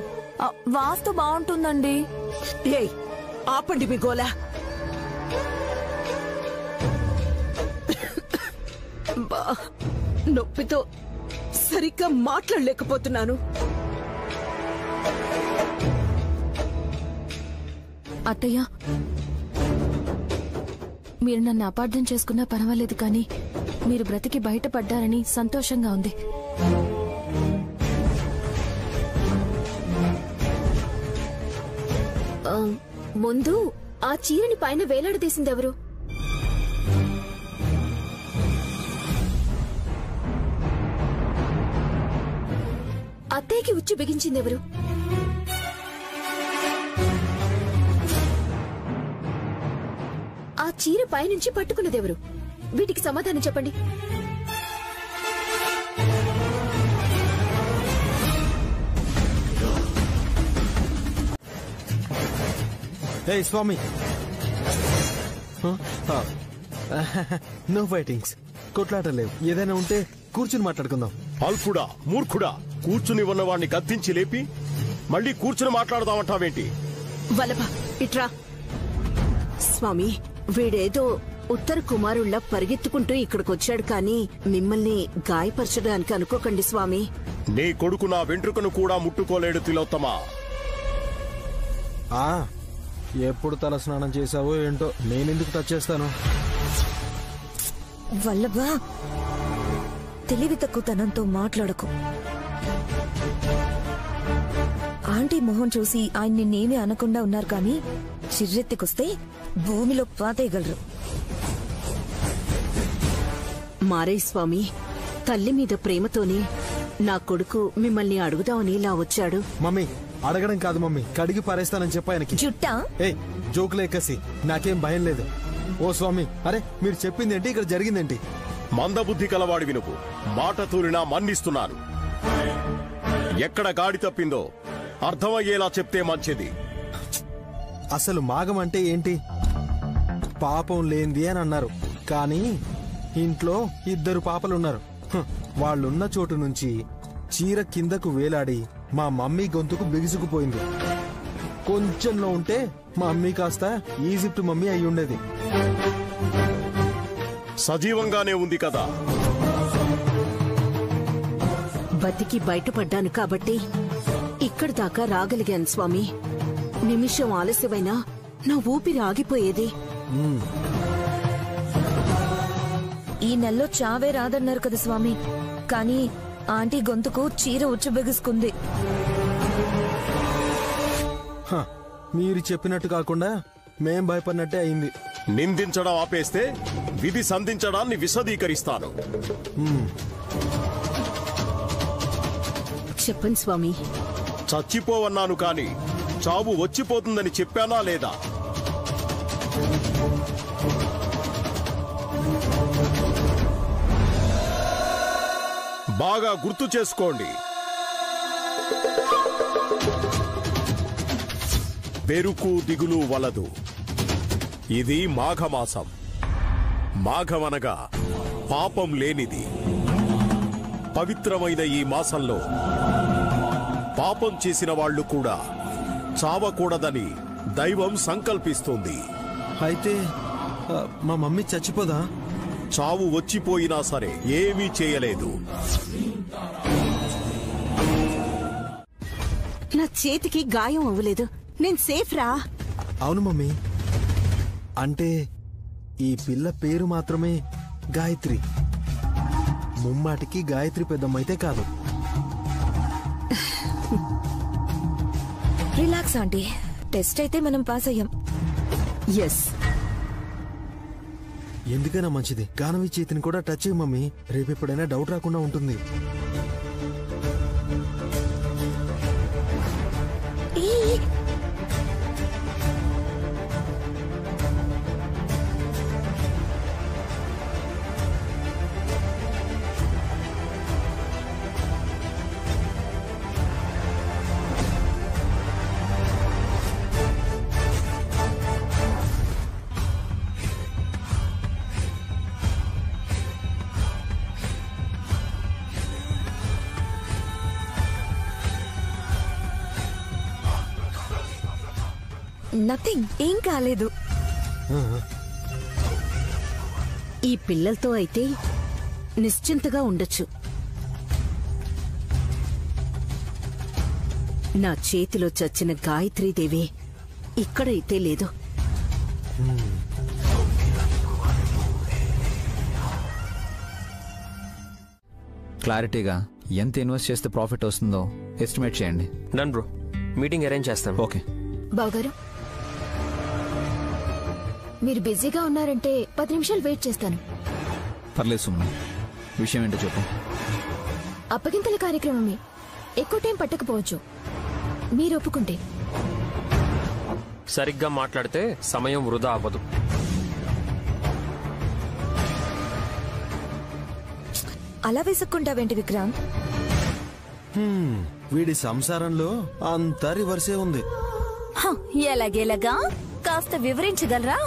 వాస్తు బాగుంటుందండి. ఏయ్, ఆపండి మీ గోలా. నొప్పితో సరిగ్గా మాట్లాడలేకపోతున్నాను. అత్తయ్య, మీరు నన్ను అపార్థం చేసుకున్నా పర్వాలేదు, కానీ మీరు బ్రతికి బయటపడ్డారని సంతోషంగా ఉంది. ముందు ఆ చీరని పైన వేలాడదీసిందెవరు? అత్తయ్యకి ఉచ్చు బిగించిందెవరు? ఆ చీర పైనుంచి పట్టుకున్నదెవరు? వీటికి సమాధానం చెప్పండి. ఏయ్ స్వామి, నో ఫైటింగ్స్, కొట్లాటలేవు. ఏదైనా ఉంటే కూర్చుని మాట్లాడుకుందాం. అల్పుడా, మూర్ఖుడా, కూర్చుని ఉన్నవాడిని గద్దించి లేపి మళ్ళీ కూర్చుని మాట్లాడదామంటావేంటి? వల్లభ, ఇట్రా. స్వామి, వీడేదో ఉత్తర కుమారుల్లా పరిగెత్తుకుంటూ ఇక్కడికొచ్చాడు, కానీ మిమ్మల్ని గాయపరచడానికి అనుకోకండి స్వామి. నీ కొడుకు నా వెంట్రుకను కూడా ముట్టుకోలేడు తిలోత్తమా. ఎప్పుడు తల స్నానం చేశావో ఏంటో, నేనెందుకు టచ్ చేస్తాను? వల్లభా, తెలివి తక్కువతనంతో మాట్లాడకు. ఆంటీ మొహం చూసి ఆయన నిన్నేమీ అనకుండా ఉన్నారు, కానీ చిర్రెత్తికొస్తే భూమిలో పాతేయగలరు. మారే స్వామి, తల్లి మీద ప్రేమతోనే నా కొడుకు మిమ్మల్ని అడుగుదామని ఇలా వచ్చాడు. మమ్మీ, అడగడం కాదు మమ్మీ, కడిగి పారేస్తానని చెప్ప ఆయనకి. జుట్టా? ఏయ్, జోకులేకసి, నాకేం భయం లేదు. ఓ స్వామి, అరే మీరు చెప్పిందేంటి, ఇక్కడ జరిగిందేంటి? మందబుద్ధి కలవాడివి నువ్వు. మాట తూరినా మన్నిస్తున్నాను. ఎక్కడ గాడి తప్పిందో అర్థమయ్యేలా చెప్తే మంచిది. అసలు మాగం అంటే ఏంటి? పాపం లేంది అని అన్నారు. కానీ ఇంట్లో 2 పాపలున్నారు. వాళ్ళున్న చోటు నుంచి చీర కిందకు వేలాడి మా మమ్మీ గొంతుకు బిగుసుకుపోయింది. కొంచెంలో ఉంటే మా మమ్మీ కాస్త ఈజిప్ట్ మమ్మీ అయి ఉండేది. సజీవంగానే ఉంది కదా. బతికి బయటపడ్డాను కాబట్టి ఇక్కడి దాకా రాగలిగాను స్వామి. నిమిషం ఆలస్యమైనా నా ఊపిరి ఆగిపోయేది. ఈ నెలలో చావే రాదన్నారు కదా స్వామి, కానీ ఆంటీ గొంతుకు చీర ఉచ్చబెగుసుకుంది. మీరు చెప్పినట్టు కాకుండా మేం భయపడినట్టే అయింది. నిందించడం ఆపేస్తే విధి సంధించడాన్ని విశదీకరిస్తాను. చెప్పండి స్వామి. చచ్చిపోవన్నాను కాని చావు వచ్చిపోతుందని చెప్పానా లేదా? బాగా గుర్తు చేసుకోండి. బెరుకు దిగులు వలదు. ఇది మాఘమాసం. మాఘమనగా పాపం లేనిది. పవిత్రమైన ఈ మాసంలో పాపం చేసిన వాళ్లు కూడా చావకూడదని దైవం సంకల్పిస్తుంది. అయితే మా మమ్మీ చచ్చిపోదా? చావు వచ్చిపోయినా సరే ఏమీ చేయలేదు. నా చేతికి గాయం అవ్వలేదు. నేను సేఫ్ రా. అవును మమ్మీ. అంటే ఈ పిల్ల పేరు మాత్రమే గాయత్రి. ముమ్మాటికి గాయత్రి పెద్దమ్మైతే కాదు. రిలాక్స్ ఆంటీ, టెస్ట్ అయితే మనం పాస్ అయ్యాం. ఎస్. ఎందుకైనా మంచిది గానవి చేతిని కూడా టచ్ చేయి మమ్మీ. రేపెప్పుడైనా డౌట్ రాకుండా ఉంటుంది. నథింగ్, ఏం కాలేదు. ఈ పిల్లలతో అయితే నిశ్చింతగా ఉండొచ్చు. నా చేతిలో చచ్చిన గాయత్రీదేవి ఇక్కడైతే లేదు. క్లారిటీగా ఎంత ఇన్వెస్ట్ చేస్తే ప్రాఫిట్ వస్తుందో ఎస్టిమేట్ చేయండి. డన్ బ్రో, మీటింగ్ అరేంజ్ చేస్తాం. ఓకే బావగారు, మీరు బిజీగా ఉన్నారంటే 10 నిమిషాలు వెయిట్ చేస్తాను. పర్లేదు సుమన్, విషయం ఏంటో చెప్పు. అప్పగింతల కార్యక్రమమే, ఎక్కువ టైం పట్టకపోవచ్చు. మీరు ఒప్పుకుంటే. సరిగ్గా మాట్లాడితే సమయం వృధా అవ్వదు. అలా విసుక్కుంటావేంటి విక్రాంత్? వీడి సంసారంలో అంతా రివర్సే ఉంది. ఎలాగేలాగా కాస్త వివరించగలరా?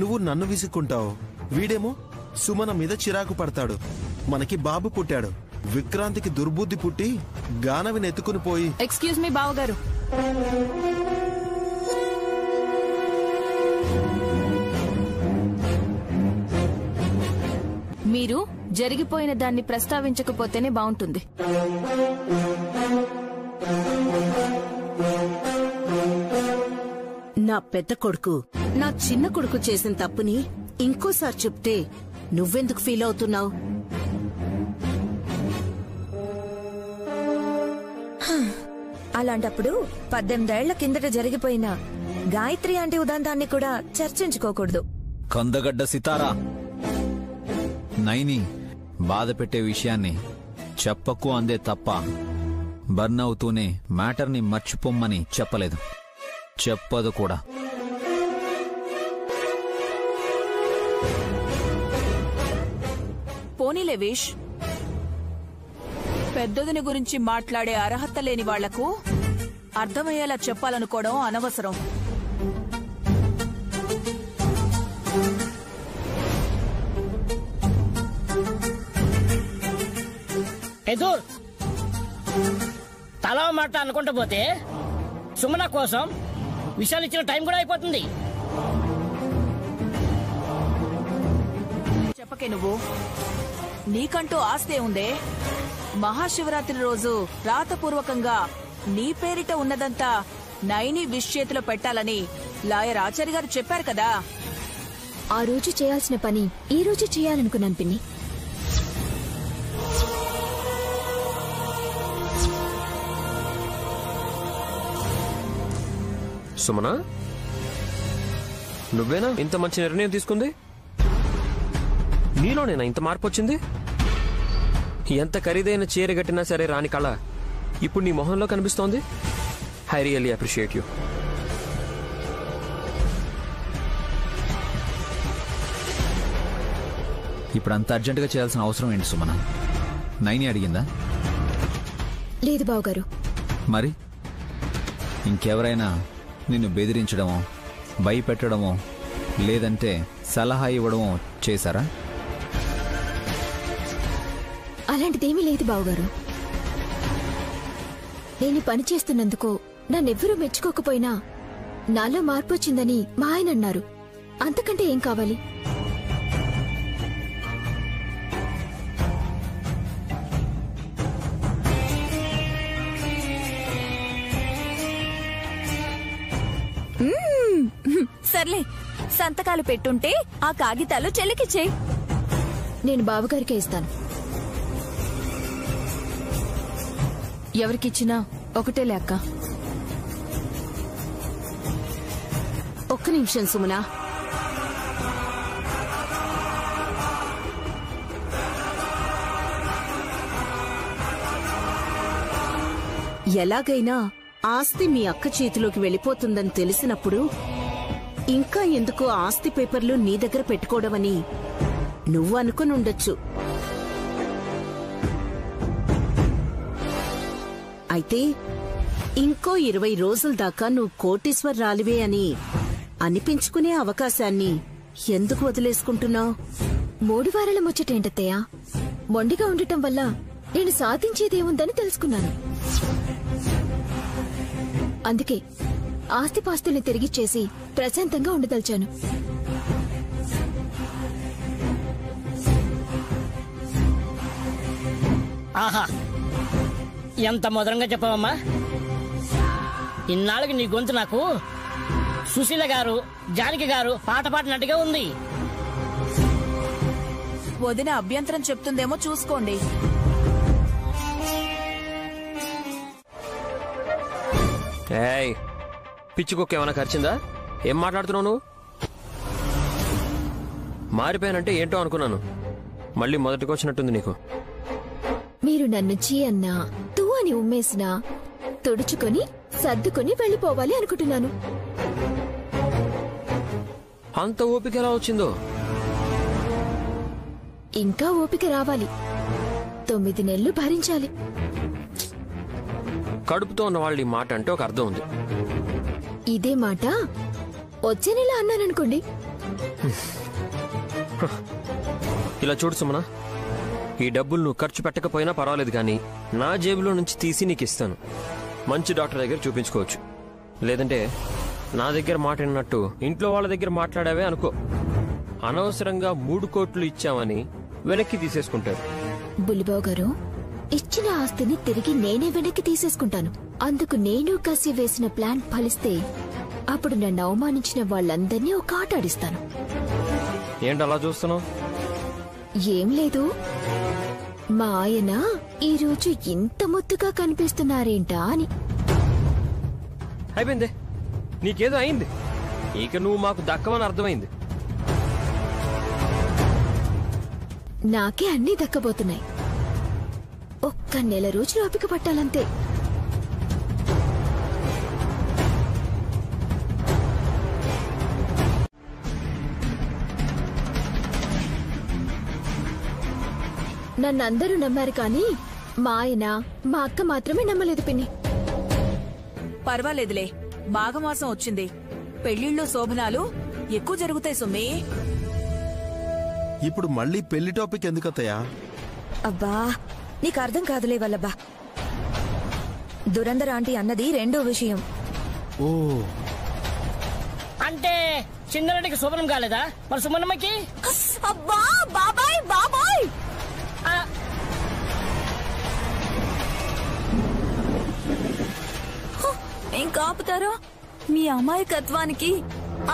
నువ్వు నన్ను విసుక్కుంటావు, వీడేమో సుమన మీద చిరాకు పడతాడు. మనకి బాబు పుట్టాడు. విక్రాంతికి దుర్బుద్ధి పుట్టి గానవిని ఎత్తుకుని పోయి. ఎక్స్క్యూజ్ మీ బావగారు, మీరు జరిగిపోయిన దాన్ని ప్రస్తావించకపోతేనే బాగుంటుంది. నా పెద్ద కొడుకు నా చిన్న కొడుకు చేసిన తప్పుని ఇంకోసారి చెప్తే నువ్వెందుకు ఫీల్ అవుతున్నావు? అలాంటప్పుడు 18 ఏళ్ల కిందట జరిగిపోయిన గాయత్రి ఆంటీ ఉదంతాన్ని కూడా చర్చించుకోకూడదు. కందగడ్డ సితారా, నైని బాధ పెట్టే విషయాన్ని చెప్పకు అందే తప్ప బర్న్ అవుతూనే మ్యాటర్ని మర్చిపోమ్మని చెప్పలేదు, చెప్పదు కూడా. పోనీలే విష్, పెద్దదిని గురించి మాట్లాడే అర్హత లేని వాళ్లకు అర్థమయ్యేలా చెప్పాలనుకోవడం అనవసరం. దూర్ తలా మాట అనుకుంటూ పోతే సుమన కోసం విషయాలు ఇచ్చిన టైం కూడా అయిపోతుంది. చెప్పకే నువ్వు, నీకంటూ ఆస్తే ఉందే. మహాశివరాత్రి రోజు రాతపూర్వకంగా నీ పేరిట ఉన్నదంతా నైని విష్ చేతిలో పెట్టాలని లాయర్ ఆచార్య గారు చెప్పారు కదా. ఆ రోజు చేయాల్సిన పని ఈ రోజు చేయాలనుకున్నాను పిన్ని. సుమన, నువ్వేనా ఇంత మంచి నిర్ణయం తీసుకుంది? నీలోనేనా ఇంత మార్పు వచ్చింది? ఎంత ఖరీదైన చీర కట్టినా సరే రాని కళ ఇప్పుడు నీ మొహంలో కనిపిస్తోంది. I really appreciate you. ఇప్పుడు అంత అర్జెంటుగా చేయాల్సిన అవసరం ఏంటి సుమన? నైని అడిగిందా? లేదు బావగారు. మరి ఇంకెవరైనా నిన్ను బెదిరించడమో, భయపెట్టడమో, లేదంటే సలహా ఇవ్వడమో చేశారా? అలాంటిదేమీ లేదు బావగారు. నేను పని చేస్తున్నందుకు నన్నెవ్వరూ మెచ్చుకోకపోయినా నాలో మార్పు వచ్చిందని మా ఆయన అన్నారు. అంతకంటే ఏం కావాలి? సర్లే, సంతకాలు పెట్టుంటే ఆ కాగితాలు చెల్లికిచ్చేయి. నేను బావగారికే ఇస్తాను. ఎవరికిచ్చినా ఒకటే లెక్క. ఒక్క నిమిషం సుమనా. ఎలాగైనా ఆస్తి మీ అక్క చేతిలోకి వెళ్ళిపోతుందని తెలిసినప్పుడు ఇంకా ఎందుకు ఆస్తి పేపర్లు నీ దగ్గర పెట్టుకోవడమని నువ్వు అనుకుని ఉండొచ్చు. అయితే ఇంకో 20 రోజుల దాకా నువ్వు కోటీశ్వరరాలివే అని అనిపించుకునే అవకాశాన్ని ఎందుకు వదిలేసుకుంటున్నావు? 3 వారాల ముచ్చటేంటత్తయ్యా? మొండిగా ఉండటం వల్ల నేను సాధించేదేముందని తెలుసుకున్నాను. అందుకే ఆస్తిపాస్తుల్ని తిరిగిచ్చేసి ప్రశాంతంగా ఉండదలిచాను. ఆహా, ఎంత మధురంగా చెప్పావమ్మా. ఇన్నాళ్ళకి నీ గొంతు నాకు సుశీల గారు, జానకి గారు పాట పాడినట్టుగా ఉంది. వదిన అభ్యంతరం చెప్తుందేమో చూసుకోండి. ఏయ్, పిచ్చుకొక్క ఏమైనా ఖర్చిందా? ఏం మాట్లాడుతున్నావు నువ్వు? మారిపోయానంటే ఏంటో అనుకున్నాను. మళ్ళీ మొదటికి వచ్చినట్టుంది నీకు. మీరు నన్ను చీ అన్నా, తూ అని ఉమ్మేసినా తుడుచుకొని సర్దుకొని వెళ్ళిపోవాలి అనుకుంటున్నాను. అంత ఓపిక ఎలా వచ్చిందో? ఇంకా ఓపిక రావాలి. 9 నెలలు భరించాలి. కడుపుతో ఉన్న వాళ్ళు ఈ మాట అంటే ఒక అర్థం ఉంది. ఇదే మాట వచ్చే నెల అన్నాననుకోండి. ఇలా చూడు సుమన, ఈ డబ్బులు నువ్వు ఖర్చు పెట్టకపోయినా పర్వాలేదు, కానీ నా జేబులో నుంచి తీసి నీకు ఇస్తాను. మంచి డాక్టర్ దగ్గర చూపించుకోవచ్చు. లేదంటే నా దగ్గర మాట విన్నట్టు ఇంట్లో వాళ్ళ దగ్గర మాట్లాడావే అనుకో, అనవసరంగా 3 కోట్లు ఇచ్చామని వెనక్కి తీసేసుకుంటారు. బుల్లిబాబు గారు, ఇచ్చిన ఆస్తిని తిరిగి నేనే వెనక్కి తీసేసుకుంటాను. అందుకు నేను కసి వేసిన ప్లాన్ ఫలిస్తే అప్పుడు నన్ను అవమానించిన వాళ్ళందరినీ ఒక ఆట ఆడిస్తాను. ఏంటి అలా చూస్తున్నావు? ఏం లేదు, మా ఆయన ఈరోజు ఇంత ముద్దుగా కనిపిస్తున్నారేంటా అని. అయిపోయింది, నీకేదో అయింది. ఇక నువ్వు మాకు దక్కమని అర్థమైంది. నాకే అన్నీ దక్కబోతున్నాయి. ఒక్క నెల రోజులు ఓపిక పట్టాలంతే. నన్నందరూ నమ్మారు కానీ మా ఆయన, మా అక్క మాత్రమే నమ్మలేదు పిన్ని. పర్వాలేదులే, మాఘమాసం వచ్చింది. పెళ్లిళ్ళు శోభనాలు ఎక్కువ జరుగుతాయి సుమ్మి. ఇప్పుడు మళ్ళీ పెళ్లి టాపిక్ ఎందుకత్తయ్యా? అబ్బా, నీకు అర్థం కాదులే వల్లబ్బా. దురందర ఆంటీ అన్నది రెండో విషయం. ఓ అంటే చిన్నరెడ్డికి శుభ్రం కాలేదా? మరి సుమనమ్మకి? అబ్బా బాబాయ్ బాబాయ్, ఇంకా ఆపుతారా? మీ అమాయకత్వానికి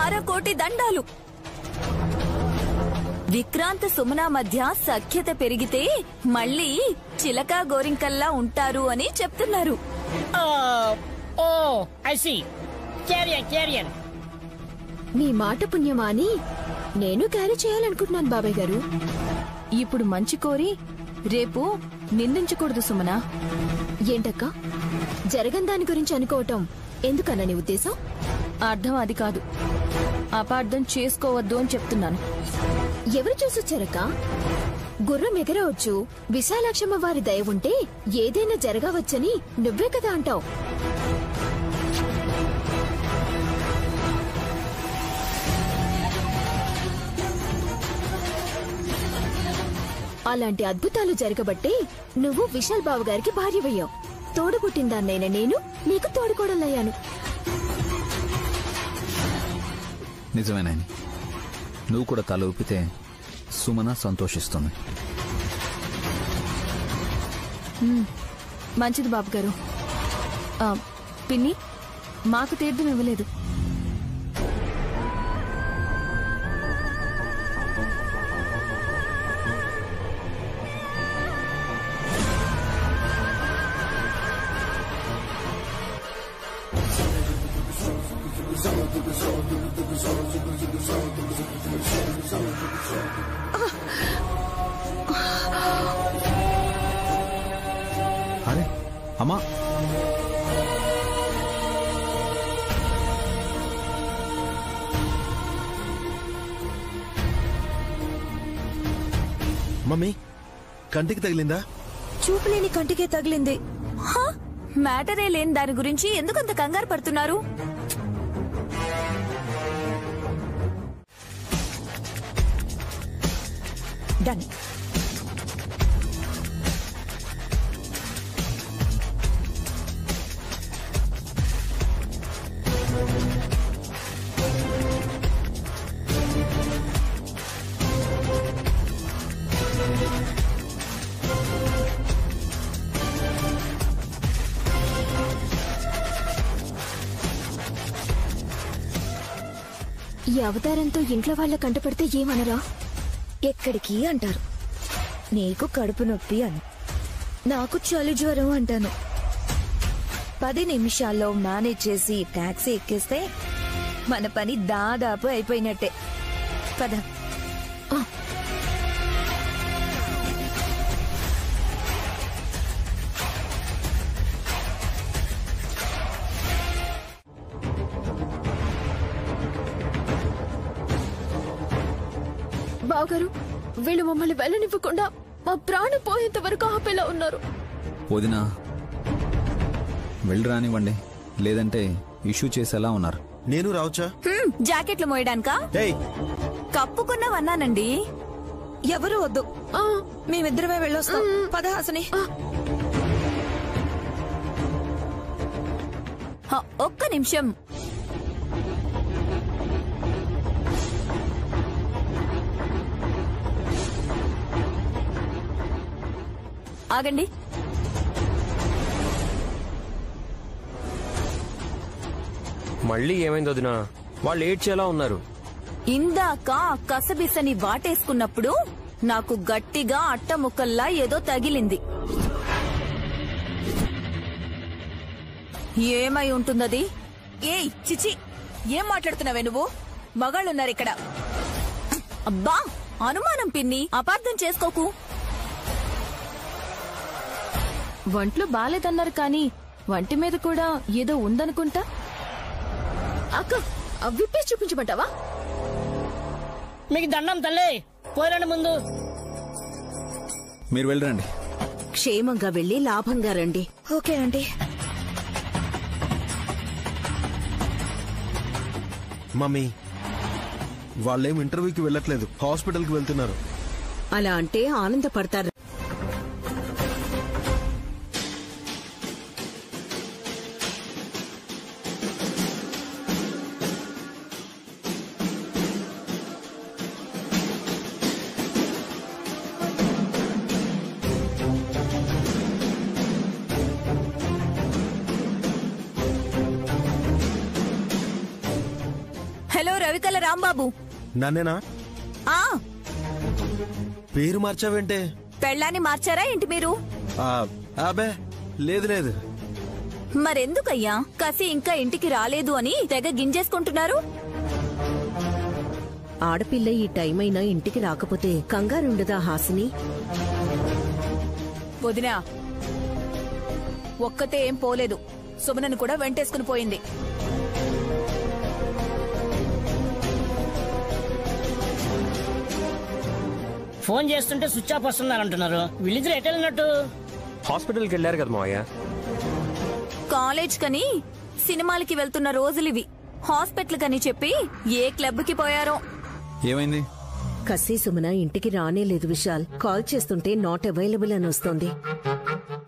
1/2 కోటి దండాలు. విక్రాంత్ సుమన మధ్య సఖ్యత పెరిగితే మళ్ళీ చిలక గోరింకల్లా ఉంటారు అని చెప్తున్నారు. ఓ ఐ సీ. క్యారియన్. మీ మాట పుణ్యమా అని నేను క్యారీ చేయాలనుకుంటున్నాను బాబాయ్ గారు. ఇప్పుడు మంచి కోరి రేపు నిందించకూడదు సుమనా. ఏంటక్క, జరగని దాని గురించి అనుకోవటం ఎందుకన్నా నీ ఉద్దేశం? అర్థం అది కాదు, అపార్థం చేసుకోవద్దు అని చెప్తున్నాను. ఎవరు చూసొచ్చారక్క? గుర్రం ఎగరవచ్చు, విశాలాక్షమ్మ వారి దయ ఉంటే ఏదైనా జరగవచ్చని నువ్వే కదా అంటావు. అలాంటి అద్భుతాలు జరగబట్టే నువ్వు విశాల్ బాబు గారికి భార్యవయ్యావు. తోడుపుట్టిందాన్నైనా నేను నీకు తోడుకోడలయ్యాను. నిజమేనాయని, నువ్వు కూడా తల ఊపితే సుమన సంతోషిస్తుంది. మంచిది బాబు గారు. పిన్ని మాకు తీర్థం ఇవ్వలేదు. అరే అమ్మా, మమ్మీ కంటికి తగిలిందా? చూపులేని కంటికే తగిలింది. మ్యాటరే లేని దాని గురించి ఎందుకంత కంగారు పడుతున్నారు? డన్. ఈ అవతారంతో ఇంట్లో వాళ్ళ కంటపడితే ఏమనరా? ఎక్కడికి అంటారు. నీకు కడుపు నొప్పి అని, నాకు చలి జ్వరం అంటాను. 10 నిమిషాల్లో మేనేజ్ చేసి టాక్సీ ఎక్కేస్తే మన పని దాదాపు అయిపోయినట్టే. పద. బావగారు, వీళ్ళు మమ్మల్ని వెళ్ళనివ్వకుండా మా ప్రాణం పోయేంత వరకు ఆపేలా ఉన్నారు. వదినా, వెళ్ళి రానివ్వండి, లేదంటే ఇష్యూ చేసేలా ఉన్నారు. నేను రావచ్చా? జాకెట్లు మోయడానికా? కప్పుకున్నావన్నానండి. ఎవరు వద్దు, మేమిద్దరమే వెళ్ళొస్తాం. పద హాసిని. ఒక్క నిమిషం. ఆగండి. మళ్ళీ ఏమైంది వదినా? వాళ్ళు ఏడ్చేలా ఉన్నారు. ఇందాక కసబిసని వాటేసుకున్నప్పుడు నాకు గట్టిగా అట్టముక్కల్లా ఏదో తగిలింది. ఏమై ఉంటుందది? ఏయ్ చిచి, ఏం మాట్లాడుతున్నావే నువ్వు? మగాళ్ళున్నారు ఇక్కడ. అబ్బా, అనుమానం పిన్ని, అపార్థం చేసుకోకు. వంట్లో బాలేదన్నారు కానీ వంటి మీద కూడా ఏదో ఉందనుకుంటా. అక్క, విప్పే చూపించమంటావా? మీకు దండం తల్లి, పోరండి ముందు. మీరు వెళ్ళరండి. క్షేమంగా వెళ్లి లాభంగా రండి. Okay aunty. మమ్మీ, వాళ్ళేం ఇంటర్వ్యూకి వెళ్ళట్లేదు, హాస్పిటల్కి వెళ్తున్నారు. అలా అంటే ఆనందపడతారు. రవికల రాంబాబు. నన్నేనా? ఆ పేరు మార్చావేంటే? పెళ్ళాన్ని మార్చారా ఏంటి మీరు? అబే లేదు లేదు. మరెందుకయ్యా కసి ఇంకా ఇంటికి రాలేదు అని తెగ గింజేసుకుంటున్నారు? ఆడపిల్ల ఈ టైం అయినా ఇంటికి రాకపోతే కంగారుండదా హాసిని? వదినా ఒక్కతే ఏం పోలేదు, సుమనను కూడా వెంటేసుకుని పోయింది. ఫోన్ చేస్తుంటే స్విచ్ ఆఫ్ వస్తున్నారంటున్నారు. వీళ్ళిద్దరు ఎటు వెళ్ళినట్టు? హాస్పిటల్కి వెళ్ళారు కదా మావయ్య. కాలేజ్ కని సినిమాలకి వెళ్తున్న రోజులివి. హాస్పిటల్ కని చెప్పి ఏ క్లబ్ కి పోయారో. ఏమైంది? కసి సుమన ఇంటికి రానేలేదు విశాల్. కాల్ చేస్తుంటే నాట్ అవైలబుల్ అని వస్తోంది.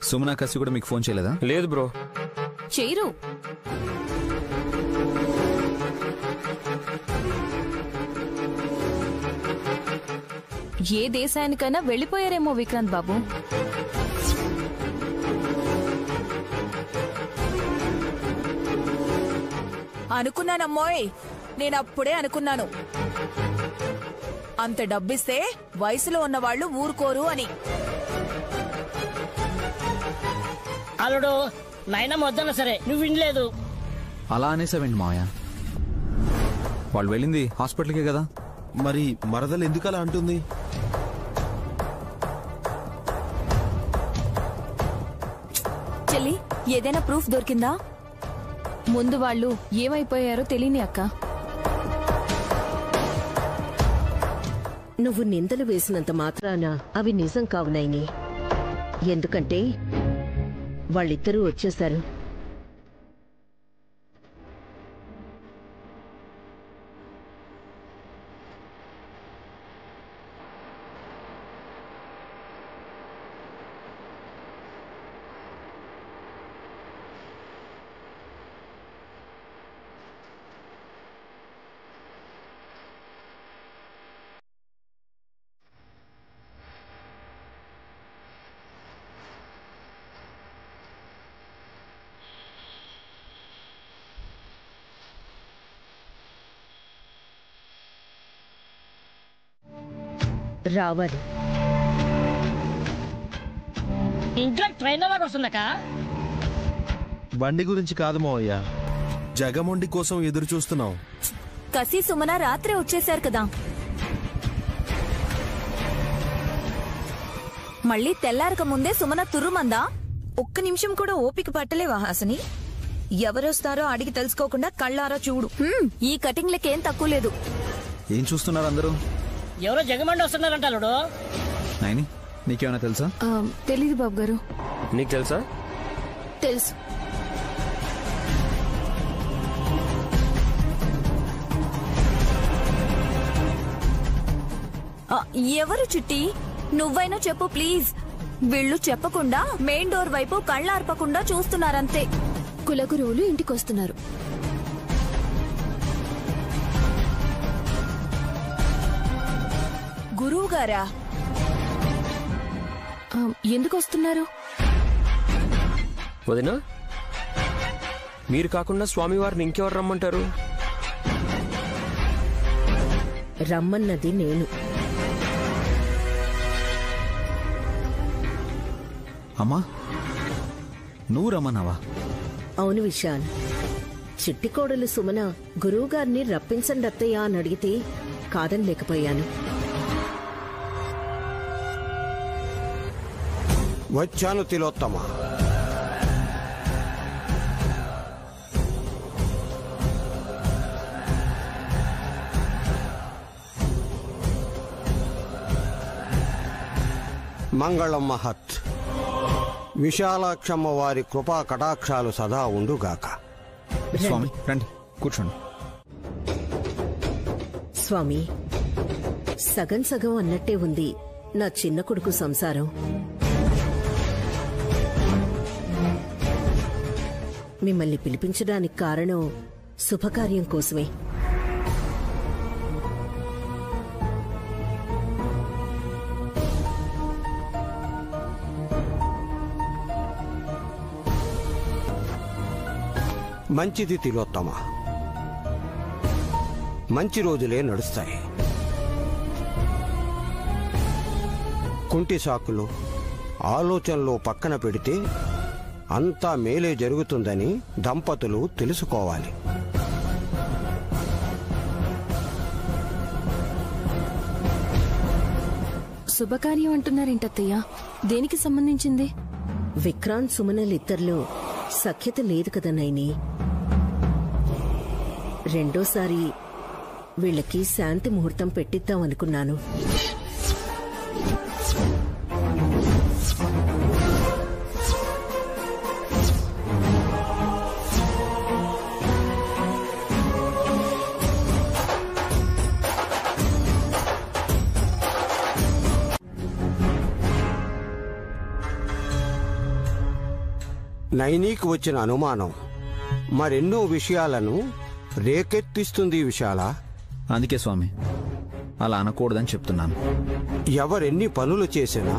సుమన కసి కూడా మీకు ఫోన్ చేయలేదా? లేదు బ్రో. చేయరు. ఏ దేశానికైనా వెళ్ళిపోయారేమో విక్రాంత్ బాబు. అనుకున్నానమ్మోయ్, నేనప్పుడే అనుకున్నాను. అంత డబ్బిస్తే వయసులో ఉన్నవాళ్లు ఊరుకోరు అని. అల్లుడు నాయనమ్మ వద్దన్నా సరే నువ్వు వినలేదు. అలా అనేసావేంటి మావయ్య? వాళ్ళు వెళ్ళింది హాస్పిటల్కే కదా. మరి మరదలు ఎందుకు అలా అంటుంది? చెల్లి ఏదైనా ప్రూఫ్ దొరికిందా? ముందు వాళ్ళు ఏమైపోయారో తెలియని అక్క. నువ్వు నిందలు వేసినంత మాత్రాన అవి నిజం కావునాయిని. ఎందుకంటే వాళ్ళిద్దరూ వచ్చేశారు. రావాలి. ఇంకా ట్రైన్ లాగా వస్తుందక్క. బండి గురించి కాదు మావయ్య, జగమొండి కోసం ఎదురు చూస్తున్నాం. కసి సుమన రాత్రే వచ్చేశారు కదా. మళ్ళీ తెల్లారక ముందే సుమన తుర్రుమందా? ఒక్క నిమిషం కూడా ఓపిక పట్టలేవా హాసిని? ఎవరొస్తారో అడిగి తెలుసుకోకుండా కళ్ళారా చూడు. ఈ కటింగ్లకేం తక్కువ లేదు. ఏం చూస్తున్నారు అందరూ? ఎవరో జగమండి వస్తున్నారంట అల్లుడు. నాయని నీకేమైనా తెలుసా? తెలీదు బాబు గారు. నీకు తెలుసా? తెలుసు. ఎవరు చిట్టి? నువ్వైనా చెప్పు ప్లీజ్. వీళ్ళు చెప్పకుండా మెయిన్ డోర్ వైపు కళ్ళార్పకుండా చూస్తున్నారంతే. కులగురువులు ఇంటికొస్తున్నారు. గురువు గారా? ఎందుకు వస్తున్నారు? వదినా, మీరు కాకుండా స్వామివారిని ఇంకెవరు రమ్మంటారు? రమ్మన్నది నేను. అమ్మా, నువ్వు రమ్మన్నావా? అవును విశాల్. చిట్టి కోడలు సుమన గురువుగారిని రప్పించండి అత్తయ్య అని అడిగితే కాదనలేకపోయాను. వచ్చాను తిలోత్తమ. మంగళం మహత్. విశాలాక్షమ్మ వారి కృపా కటాక్షాలు సదా ఉండుగాక. స్వామి రండి, కూర్చోండి. స్వామి, సగం సగం అన్నట్టే ఉంది నా చిన్న కొడుకు సంసారం. మిమ్మల్ని పిలిపించడానికి కారణం శుభకార్యం కోసమే. మంచిది తిలోత్తమ. మంచి రోజులే నడుస్తాయి. కుంటి సాకులు ఆలోచనలు పక్కన పెడితే అంతా మేలే జరుగుతుందని దంపతులు తెలుసుకోవాలి. శుభకార్యం అంటున్నారేంటత్తయ్యా? దేనికి సంబంధించింది? విక్రాంత్ సుమనలిద్దరిలో సఖ్యత లేదు కదా నైని. రెండోసారి వీళ్ళకి శాంతి ముహూర్తం పెట్టిద్దామనుకున్నాను. నైనీకి వచ్చిన అనుమానం మరెన్నో విషయాలను రేకెత్తిస్తుంది విశాల. అందుకే స్వామి అలా అనకూడదని చెప్తున్నాను. ఎవరెన్ని పనులు చేసినా